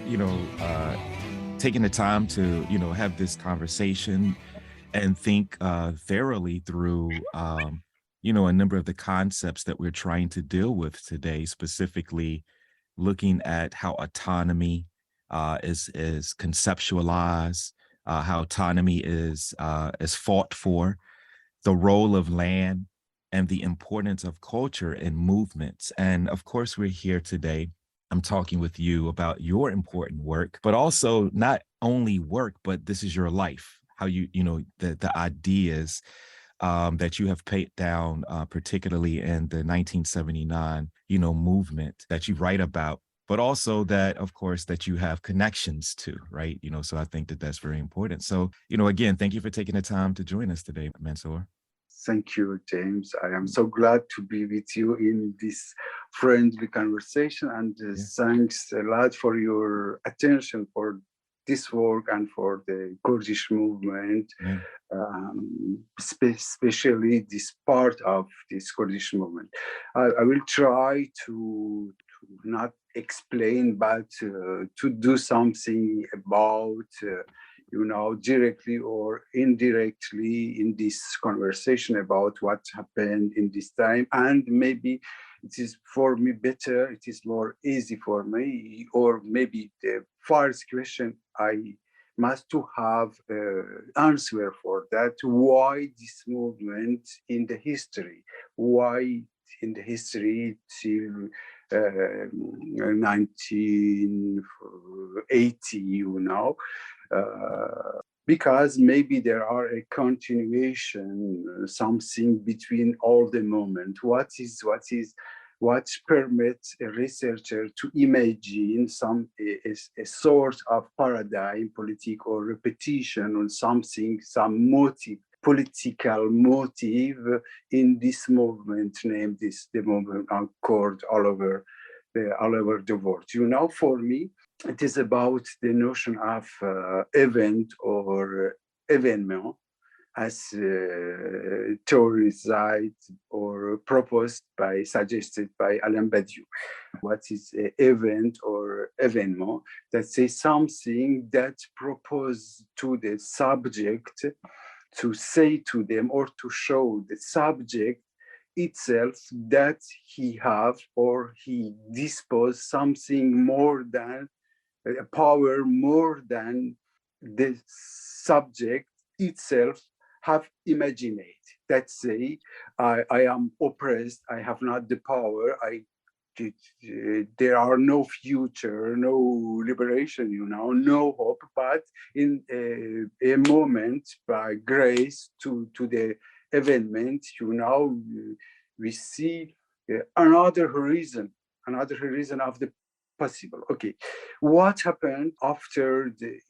taking the time to have this conversation and think thoroughly through a number of the concepts that we're trying to deal with today, specifically looking at how autonomy is conceptualized, how autonomy is fought for, the role of land, and the importance of culture and movements. And of course, we're here today. I'm talking with you about your important work, but also not only work, but this is your life, how the ideas that you have paid down, particularly in the 1979, movement that you write about, but also that, of course, that you have connections to, right? So I think that that's very important. So, again, thank you for taking the time to join us today, Mansour. Thank you, James. I am so glad to be with you in this friendly conversation, and thanks a lot for your attention for this work and for the Kurdish movement, especially this part of this Kurdish movement. I will try to not explain, but to do something about directly or indirectly in this conversation about what happened in this time. And maybe it is for me better, it is more easy for me, or maybe the first question I must to have answer for that. Why this movement in the history? Why in the history till 1980, because maybe there are a continuation, something between all the moment. What permits a researcher to imagine a sort of paradigm, politic or repetition on something, some motive, political motive in this movement, named the movement occurred all over the world. For me, it is about the notion of event or événement, as theorized or suggested by Alain Badiou. What is an event or événement? That says something that proposes to the subject to say to them or to show the subject itself that he have or he disposes something more than a power more than the subject itself have imagined. That say, I am oppressed, I have not the power, there are no future, no liberation, no hope, but in a moment by grace to the event, we see another horizon of the possible. Okay, what happened after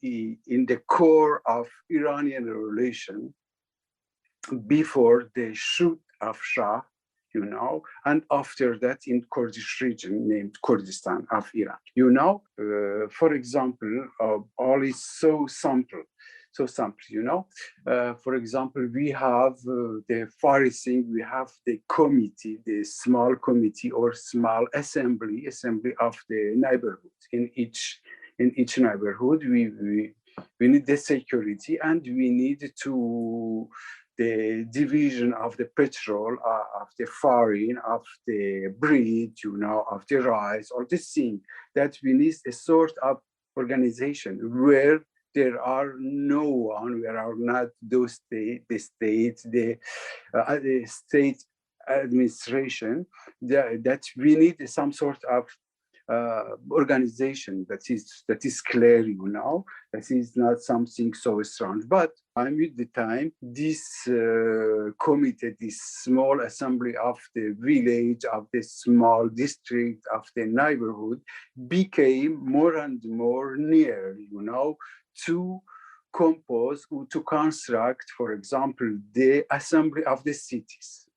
in the core of Iranian revolution before the shoot of Shah, and after that in Kurdish region named Kurdistan of Iran. For example, all is so simple. For example, we have the Pharisee, we have the committee, the small committee or small assembly of the neighborhood. In each neighborhood, we need the security and we need to the division of the petrol, of the foreign, of the bread, of the rice or the thing, that we need a sort of organization where there are no one, where are not the state administration, that we need some sort of organization that is clear, that is not something so strong. But with the time, this committee, this small assembly of the village, of the small district, of the neighborhood, became more and more near, to compose or to construct, for example, the assembly of the cities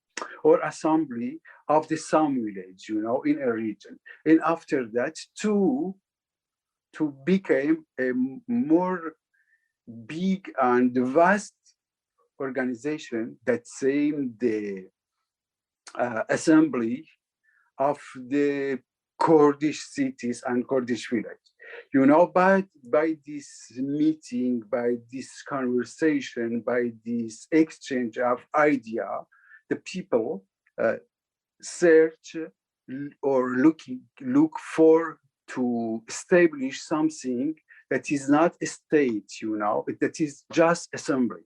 or assembly of the some village, in a region. And after that, to become a more big and vast organization that same the assembly of the Kurdish cities and Kurdish village. By this meeting, by this conversation, by this exchange of idea, the people search or look for to establish something that is not a state, that is just assembly.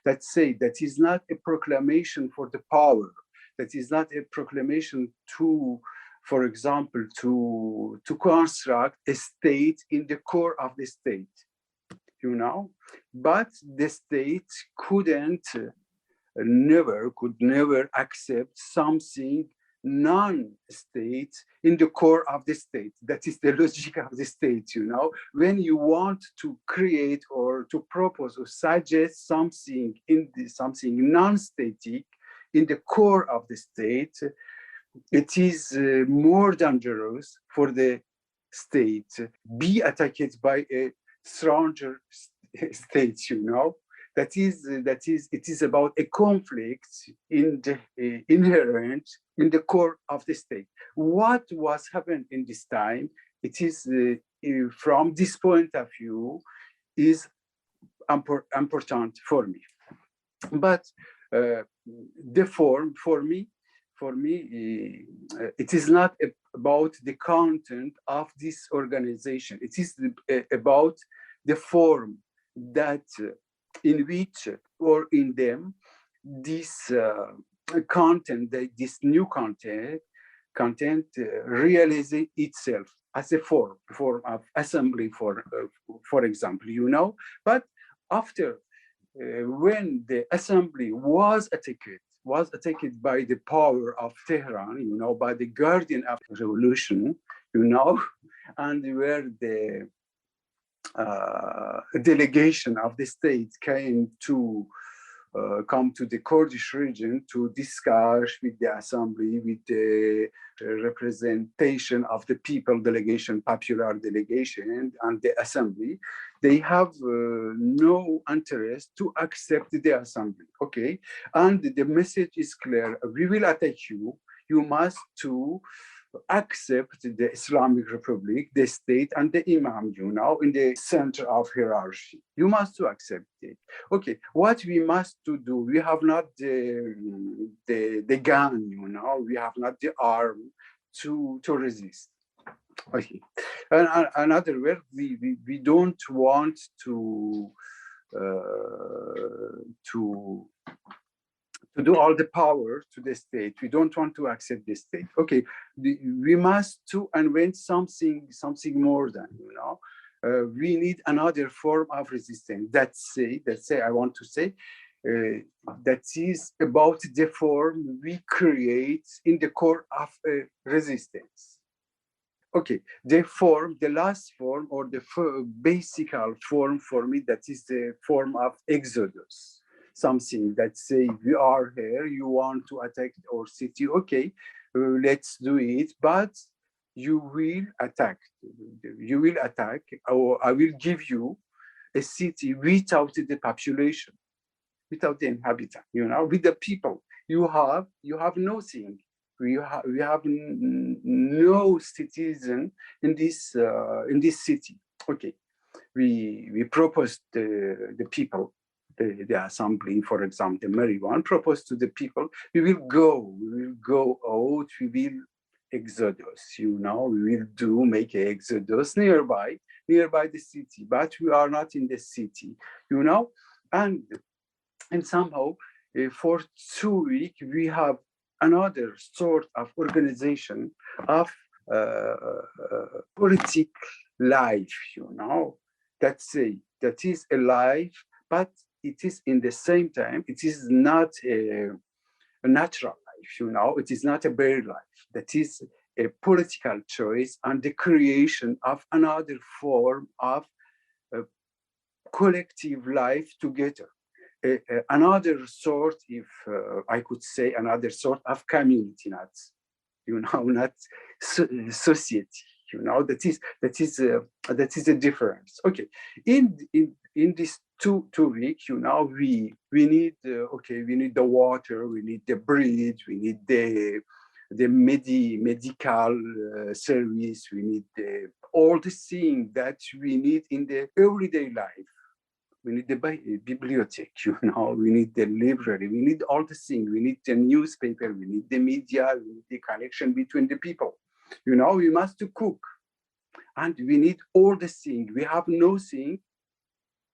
That say that is not a proclamation for the power, that is not a proclamation to, for example, to construct a state in the core of the state, but the state could never accept something non-state in the core of the state. That is the logic of the state, When you want to create or to propose or suggest something something non-static in the core of the state, it is more dangerous for the state be attacked by a stranger state, That is, it is about a conflict in the inherent in the core of the state. What was happened in this time? It is from this point of view is important for me. But the form for me, it is not about the content of this organization. It is about the form that in which or in them this content, this new content realizes itself as a form of assembly, for example, But after when the assembly was attacked by the power of Tehran, by the guardian of the revolution, and where the delegation of the state came to come to the Kurdish region to discuss with the assembly, with the representation of the people delegation, popular delegation, and the assembly. They have no interest to accept the assembly, okay? And the message is clear: we will attack you. You must to accept the Islamic Republic, the state, and the Imam, in the center of hierarchy. You must to accept it. Okay, what we must to do, we have not the gun, we have not the arm to resist. Okay, and another word, we don't want to do all the power to the state. We don't want to accept the state. Okay, we must to invent something more than, we need another form of resistance. That's say, I want to say, that is about the form we create in the core of resistance. Okay, the last form, or the basic form for me, that is the form of exodus. Something that say, we are here, you want to attack our city, okay, let's do it, but you will attack, or I will give you a city without the population, without the inhabitant, with the people. You have nothing. We have no citizen in this city. Okay, we proposed the people, the assembly, for example, Maryone proposed to the people, we will go out, we will exodus, we will make an exodus nearby the city, but we are not in the city, and somehow for 2 weeks we have another sort of organization of political life, that is a life, but it is in the same time, it is not a natural life, it is not a bird life. That is a political choice and the creation of another form of collective life together. Another sort, if I could say, another sort of community, not society. That is a difference. Okay, in this two weeks, we need we need the water, we need the bread, we need the medical service, we need all the things that we need in the everyday life. We need the bibliothèque, we need the library, we need all the things, we need the newspaper, we need the media, we need the connection between the people. We must to cook, and we need all the things. We have nothing,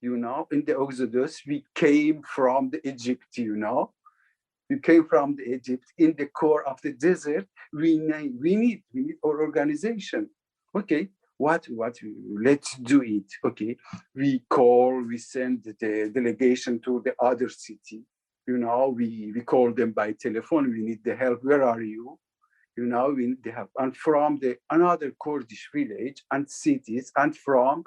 in the Exodus, we came from the Egypt, we came from the Egypt in the core of the desert. We need our organization. Okay, what let's do it. Okay, we send the delegation to the other city. We call them by telephone. We need the help. Where are you? We need the help. And from another Kurdish village and cities, and from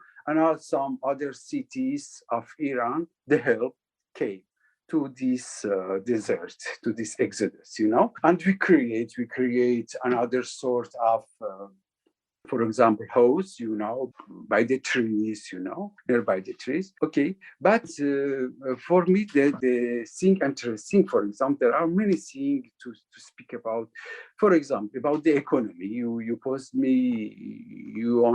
some other cities of Iran, the help came to this desert, to this exodus, and we create another sort of for example, house, by the trees, nearby the trees. Okay, but for me, the thing interesting, for example, there are many things to speak about. For example, about the economy. You posed me, you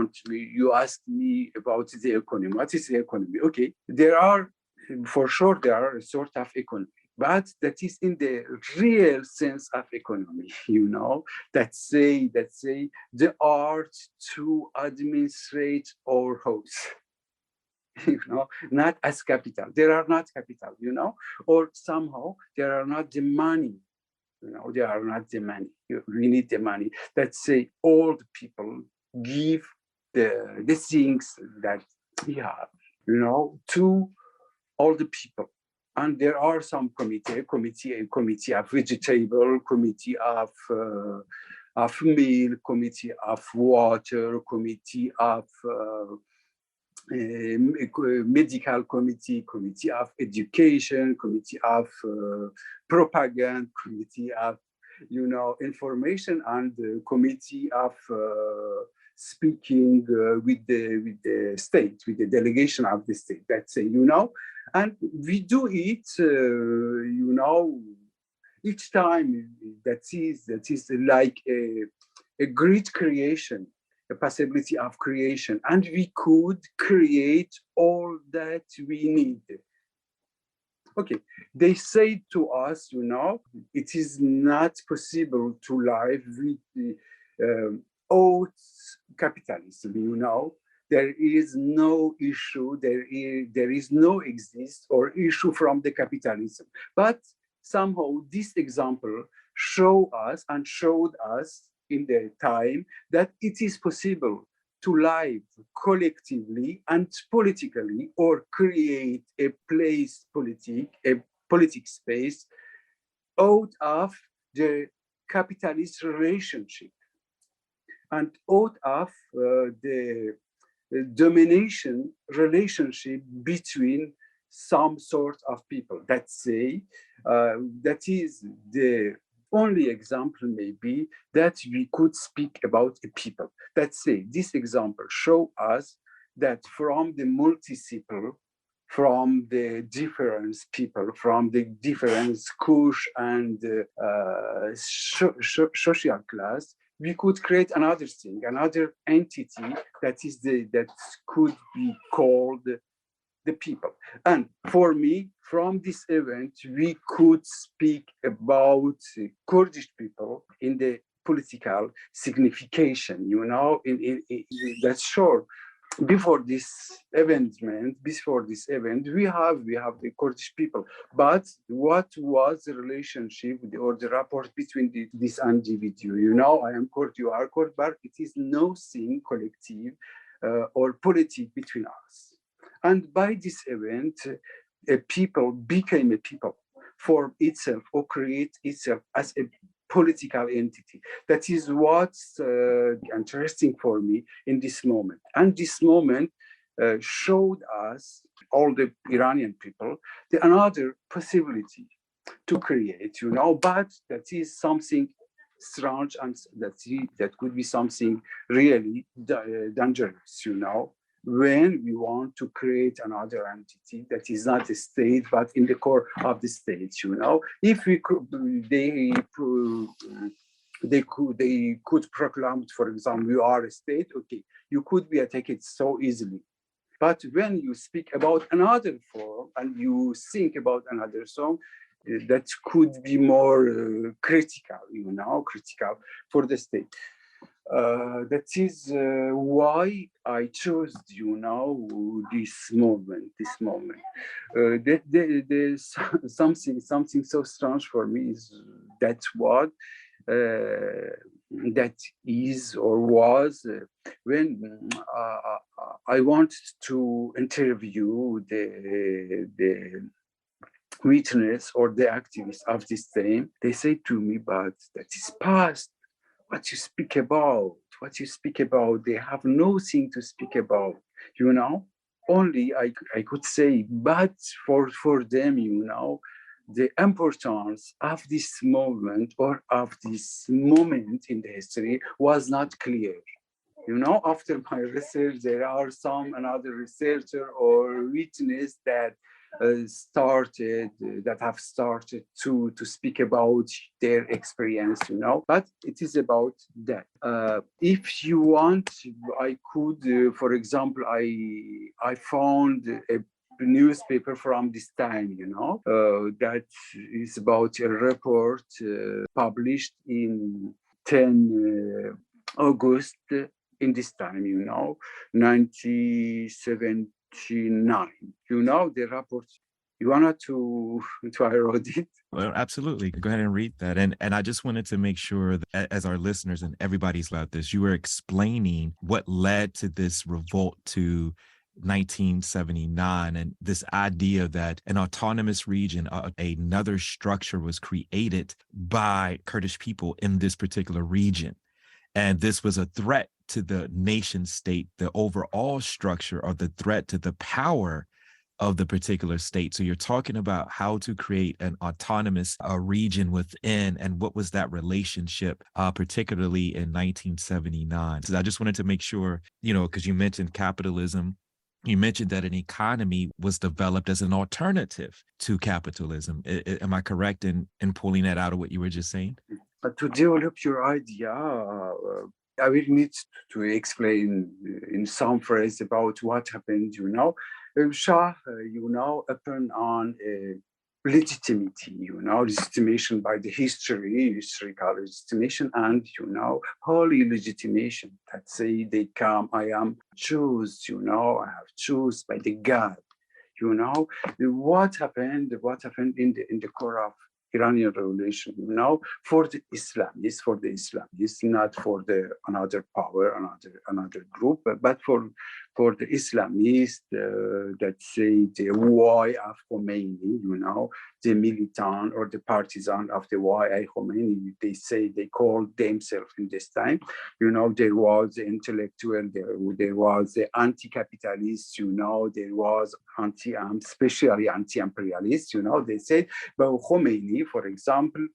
asked me about the economy. What is the economy? Okay, for sure, there are a sort of economy, but that is in the real sense of economy, that say the art to administrate our house, not as capital. There are not capital, or somehow there are not the money, there are not the money. We need the money. That say all the people give the things that we have, to all the people. And there are some committee of vegetable, committee of meal, committee of water, committee of medical committee, committee of education, committee of propaganda, committee of information, and committee of speaking with the state, with the delegation of the state. That's and we do it, each time. That is like a great creation, a possibility of creation, and we could create all that we need. Okay, they say to us, it is not possible to live with old capitalism. There is no issue, there is no exist or issue from the capitalism. But somehow this example showed us in the time that it is possible to live collectively and politically, or create a politic space out of the capitalist relationship and out of the domination relationship between some sort of people. That is the only example maybe that we could speak about a people. This example show us that from the multiple, from the different people, from the different couch and social class, we could create another thing, another entity that could be called the people. And for me, from this event, we could speak about Kurdish people in the political signification, that's sure. Before this event, we have the Kurdish people. But what was the relationship or the rapport between this individual? I am Kurd, you are Kurd, but it is nothing collective or politic between us. And by this event, a people became a people, form itself or create itself as a political entity. That is what's interesting for me in this moment. And this moment showed us, all the Iranian people, another possibility to create, but that is something strange, and that could be something really dangerous, when we want to create another entity that is not a state, but in the core of the state, If we could, they could proclaim, for example, you are a state, okay, you could be attacked so easily. But when you speak about another form and you think about another song, that could be more critical, critical for the state. That is why I chose, this moment. There's something so strange for me is that what that is or was when I wanted to interview the witness or the activists of this time. They say to me, but that is past. What you speak about, they have nothing to speak about, Only I could say, but for them, the importance of this movement or of this moment in the history was not clear. After my research, there are another researcher or witness that have started to speak about their experience, but it is about that. If you want, I could, for example, I found a newspaper from this time, that is about a report published in 10 August in this time, 1979. The report. You wanted to I wrote it? Well, absolutely. Go ahead and read that. And I just wanted to make sure that as our listeners and everybody's about this, you were explaining what led to this revolt to 1979 and this idea that an autonomous region, another structure was created by Kurdish people in this particular region. And this was a threat to the nation state, the overall structure, or the threat to the power of the particular state. So you're talking about how to create an autonomous region within, and what was that relationship, particularly in 1979. So I just wanted to make sure, because you mentioned capitalism, you mentioned that an economy was developed as an alternative to capitalism. Am I correct in pulling that out of what you were just saying? To develop your idea, I will need to explain in some phrase about what happened, Shah, upon on legitimacy, legitimation by the historical legitimation, and, holy legitimation that say they come, I am choose, I have choose by the God, what happened in the core of Iranian Revolution, for the Islamists, not for the another power, another group, but for the Islamists that say the why of Khomeini, the militant or the partisan of the why Khomeini, they call themselves in this time, there was the intellectual, there was the anti-capitalist, there was especially anti-imperialist, they said, but Khomeini, for example,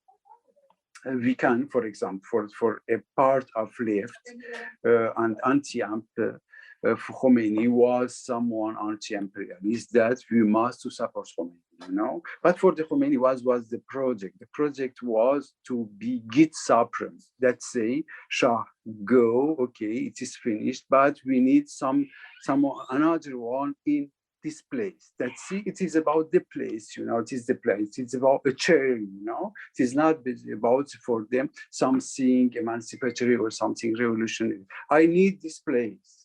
we can, for example, for a part of left and anti-amp, Khomeini was someone anti-imperialist that we must to support Khomeini, But for the Khomeini was the project. The project was to be get supreme. That say, Shah, go, okay, it is finished, but we need another one in this place. That see, it is about the place, it is the place. It's about a chair, It is not about for them something emancipatory or something revolutionary. I need this place.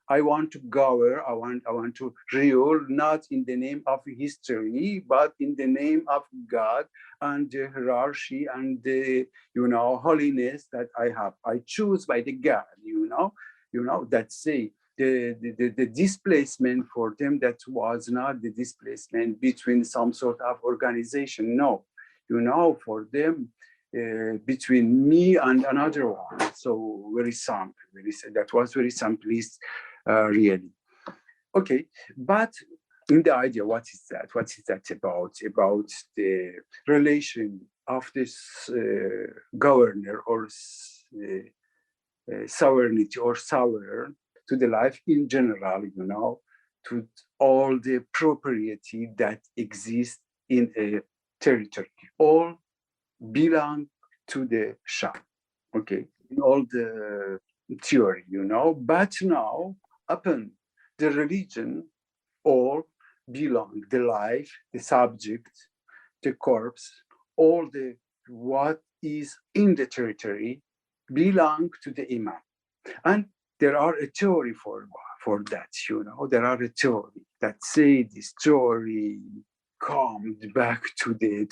I want to govern, I want to rule, not in the name of history, but in the name of God and the hierarchy and the, holiness that I have. I choose by the God, that say, the displacement for them, that was not the displacement between some sort of organization. No, for them, between me and another one. So very simple, that was very simplest, really. Okay, but in the idea, what is that? What is that about? About the relation of this governor or sovereignty or sovereign to the life in general, to all the propriety that exists in a territory. All belong to the Shah, okay, in all the theory, but now upon the religion, all belong, the life, the subject, the corpse, all the what is in the territory belong to the Imam. And there are a theory for that, there are a theory that say this theory come back to the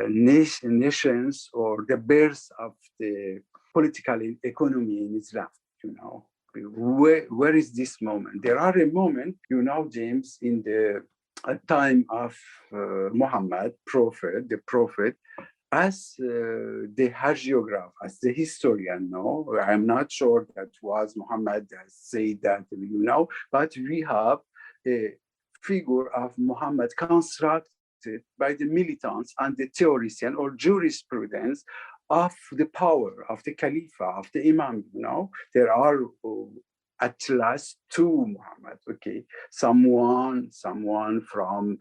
nations or the birth of the political economy in Islam, Where is this moment? There are a moment, James, in the time of Muhammad, the prophet, as the hagiograph, as the historian, I'm not sure that was Muhammad that said that, but we have a figure of Muhammad constructed by the militants and the theorician or jurisprudence of the power of the Khalifa, of the Imam, There are at last two Muhammad, okay? Someone from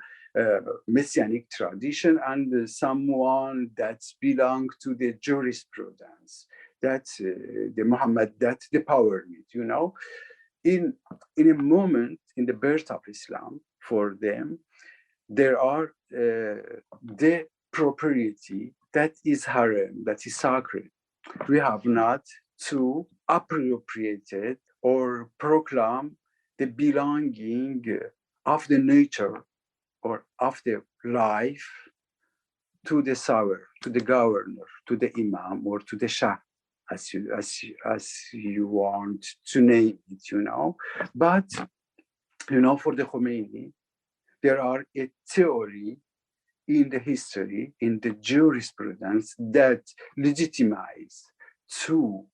Messianic tradition and someone that belongs to the jurisprudence. That's the Muhammad, that's the power, In a moment in the birth of Islam, for them, there are the propriety that is harem, that is sacred. We have not to appropriate it or proclaim the belonging of the nature or of the life to the sovereign, to the governor, to the imam, or to the shah, as you want to name it, But, for the Khomeini, there are a theory in the history, in the jurisprudence that legitimize to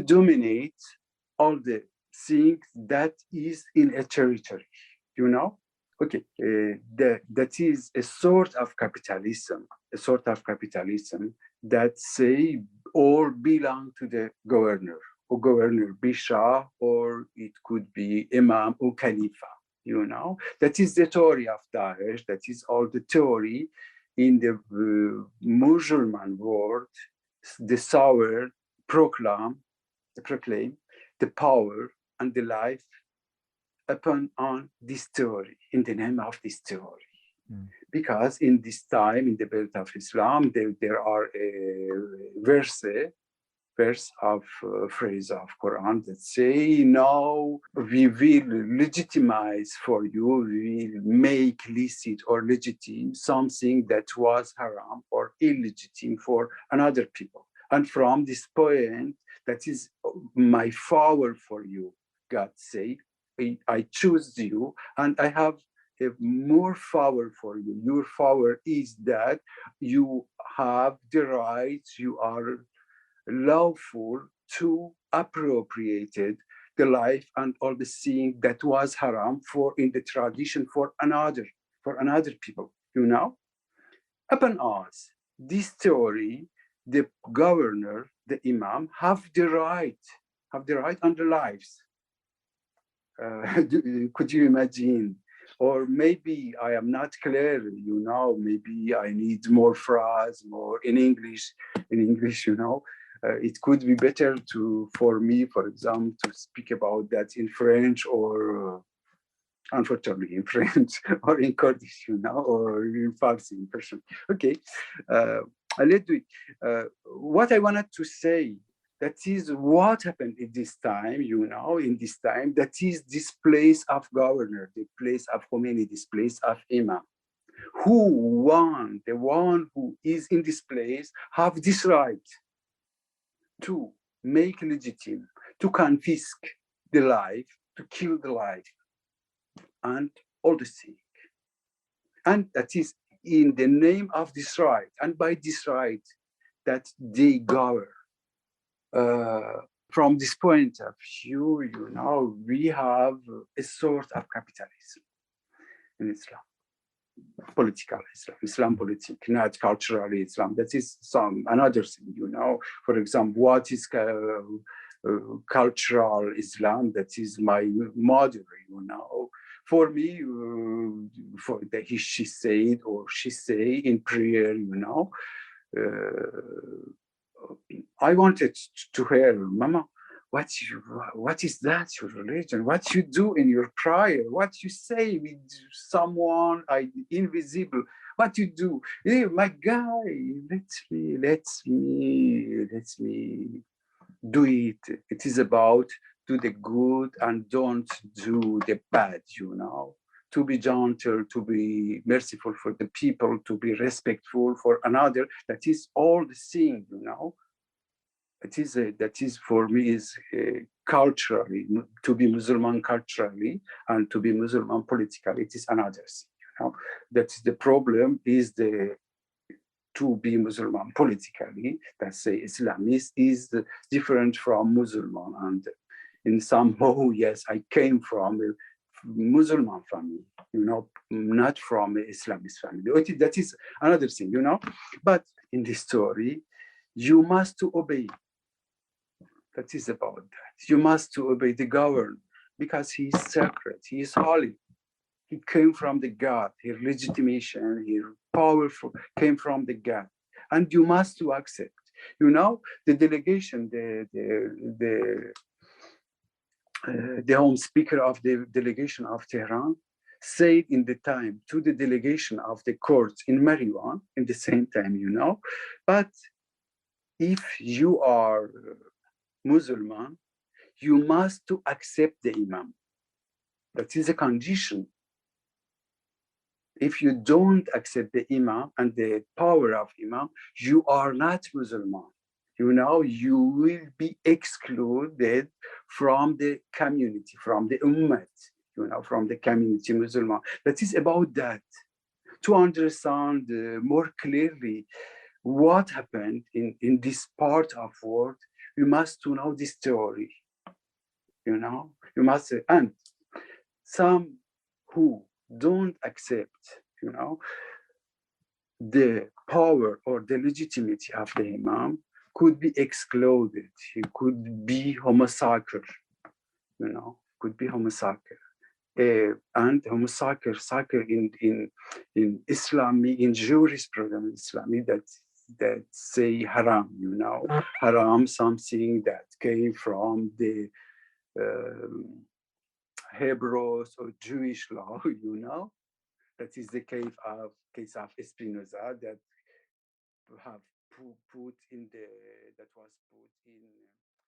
dominate all the things that is in a territory, you know? Okay, that is a sort of capitalism that say all belong to the governor, or governor Bisha, or it could be Imam or Khalifa, you know? That is the theory of Daesh, that is all the theory in the Muslim world, the sower proclaim the power and the life upon on this theory, in the name of this theory. Because in this time, in the belt of Islam, there are a verse of phrase of Quran that say, no, we will legitimize for you, we will make licit or legitimate something that was haram or illegitimate for another people. And from this point, that is my power for you, God said, I choose you and I have more power for you. Your power is that you have the right, you are lawful to appropriate the life and all the thing that was haram for in the tradition for another people, you know? Upon us, this theory, the governor, the imam have the right on the lives. Could you imagine? Or maybe I am not clear, you know, maybe I need more phrase, more in English, you know. It could be better for me, for example, to speak about that in French or unfortunately in French or in Kurdish, you know, or in Farsi, in Persian. Okay, let's do it. What I wanted to say, that is what happened in this time, you know, in this time, that is this place of governor, the place of Khomeini, this place of imam. The one who is in this place have this right to make legitimate, to confiscate the life, to kill the life, and all the things. And that is in the name of this right, and by this right that they govern. From this point of view, you know, we have a sort of capitalism in Islam, political Islam politic, not cultural Islam. That is another thing, you know. For example, what is cultural Islam? That is my mother, you know. For me, for the she said or she say in prayer, you know. I wanted to hear, Mama, what is that, your religion? What you do in your prayer? What you say with someone invisible? What you do? Hey, my guy, let me do it. It is about do the good and don't do the bad, you know. To be gentle, to be merciful for the people, to be respectful for another. That is all the thing, you know. That is for me is culturally, to be Muslim culturally and to be Muslim politically, it is another thing, you know. That's the problem is to be Muslim politically, that's say Islamist is different from Muslim. And in some way, yes, I came from a Muslim family, you know, not from an Islamist family. That is another thing, you know. But in this story, you must to obey. That is about that. You must to obey the governor because he is sacred, he is holy. He came from the God, his legitimation, his powerful, came from the God. And you must to accept. You know, the delegation, the home speaker of the delegation of Tehran said in the time to the delegation of the courts in Mariwan, in the same time, you know, but if you are Muslim, you must to accept the imam. That is a condition. If you don't accept the imam and the power of imam, you are not Muslim. You know, you will be excluded from the community, from the ummah, you know, from the community Muslim. That is about that. To understand more clearly what happened in this part of world, we must to know this story. you know, you must say, and some who don't accept, you know, the power or the legitimacy of the imam could be excluded. He could be homosexual, you know, could be homosexual. And homosexual in Islamic, in jurisprudence Islamic, that say haram, you know, haram, something that came from the Hebrews or Jewish law, you know. That is the case of Spinoza that have put in the, that was put in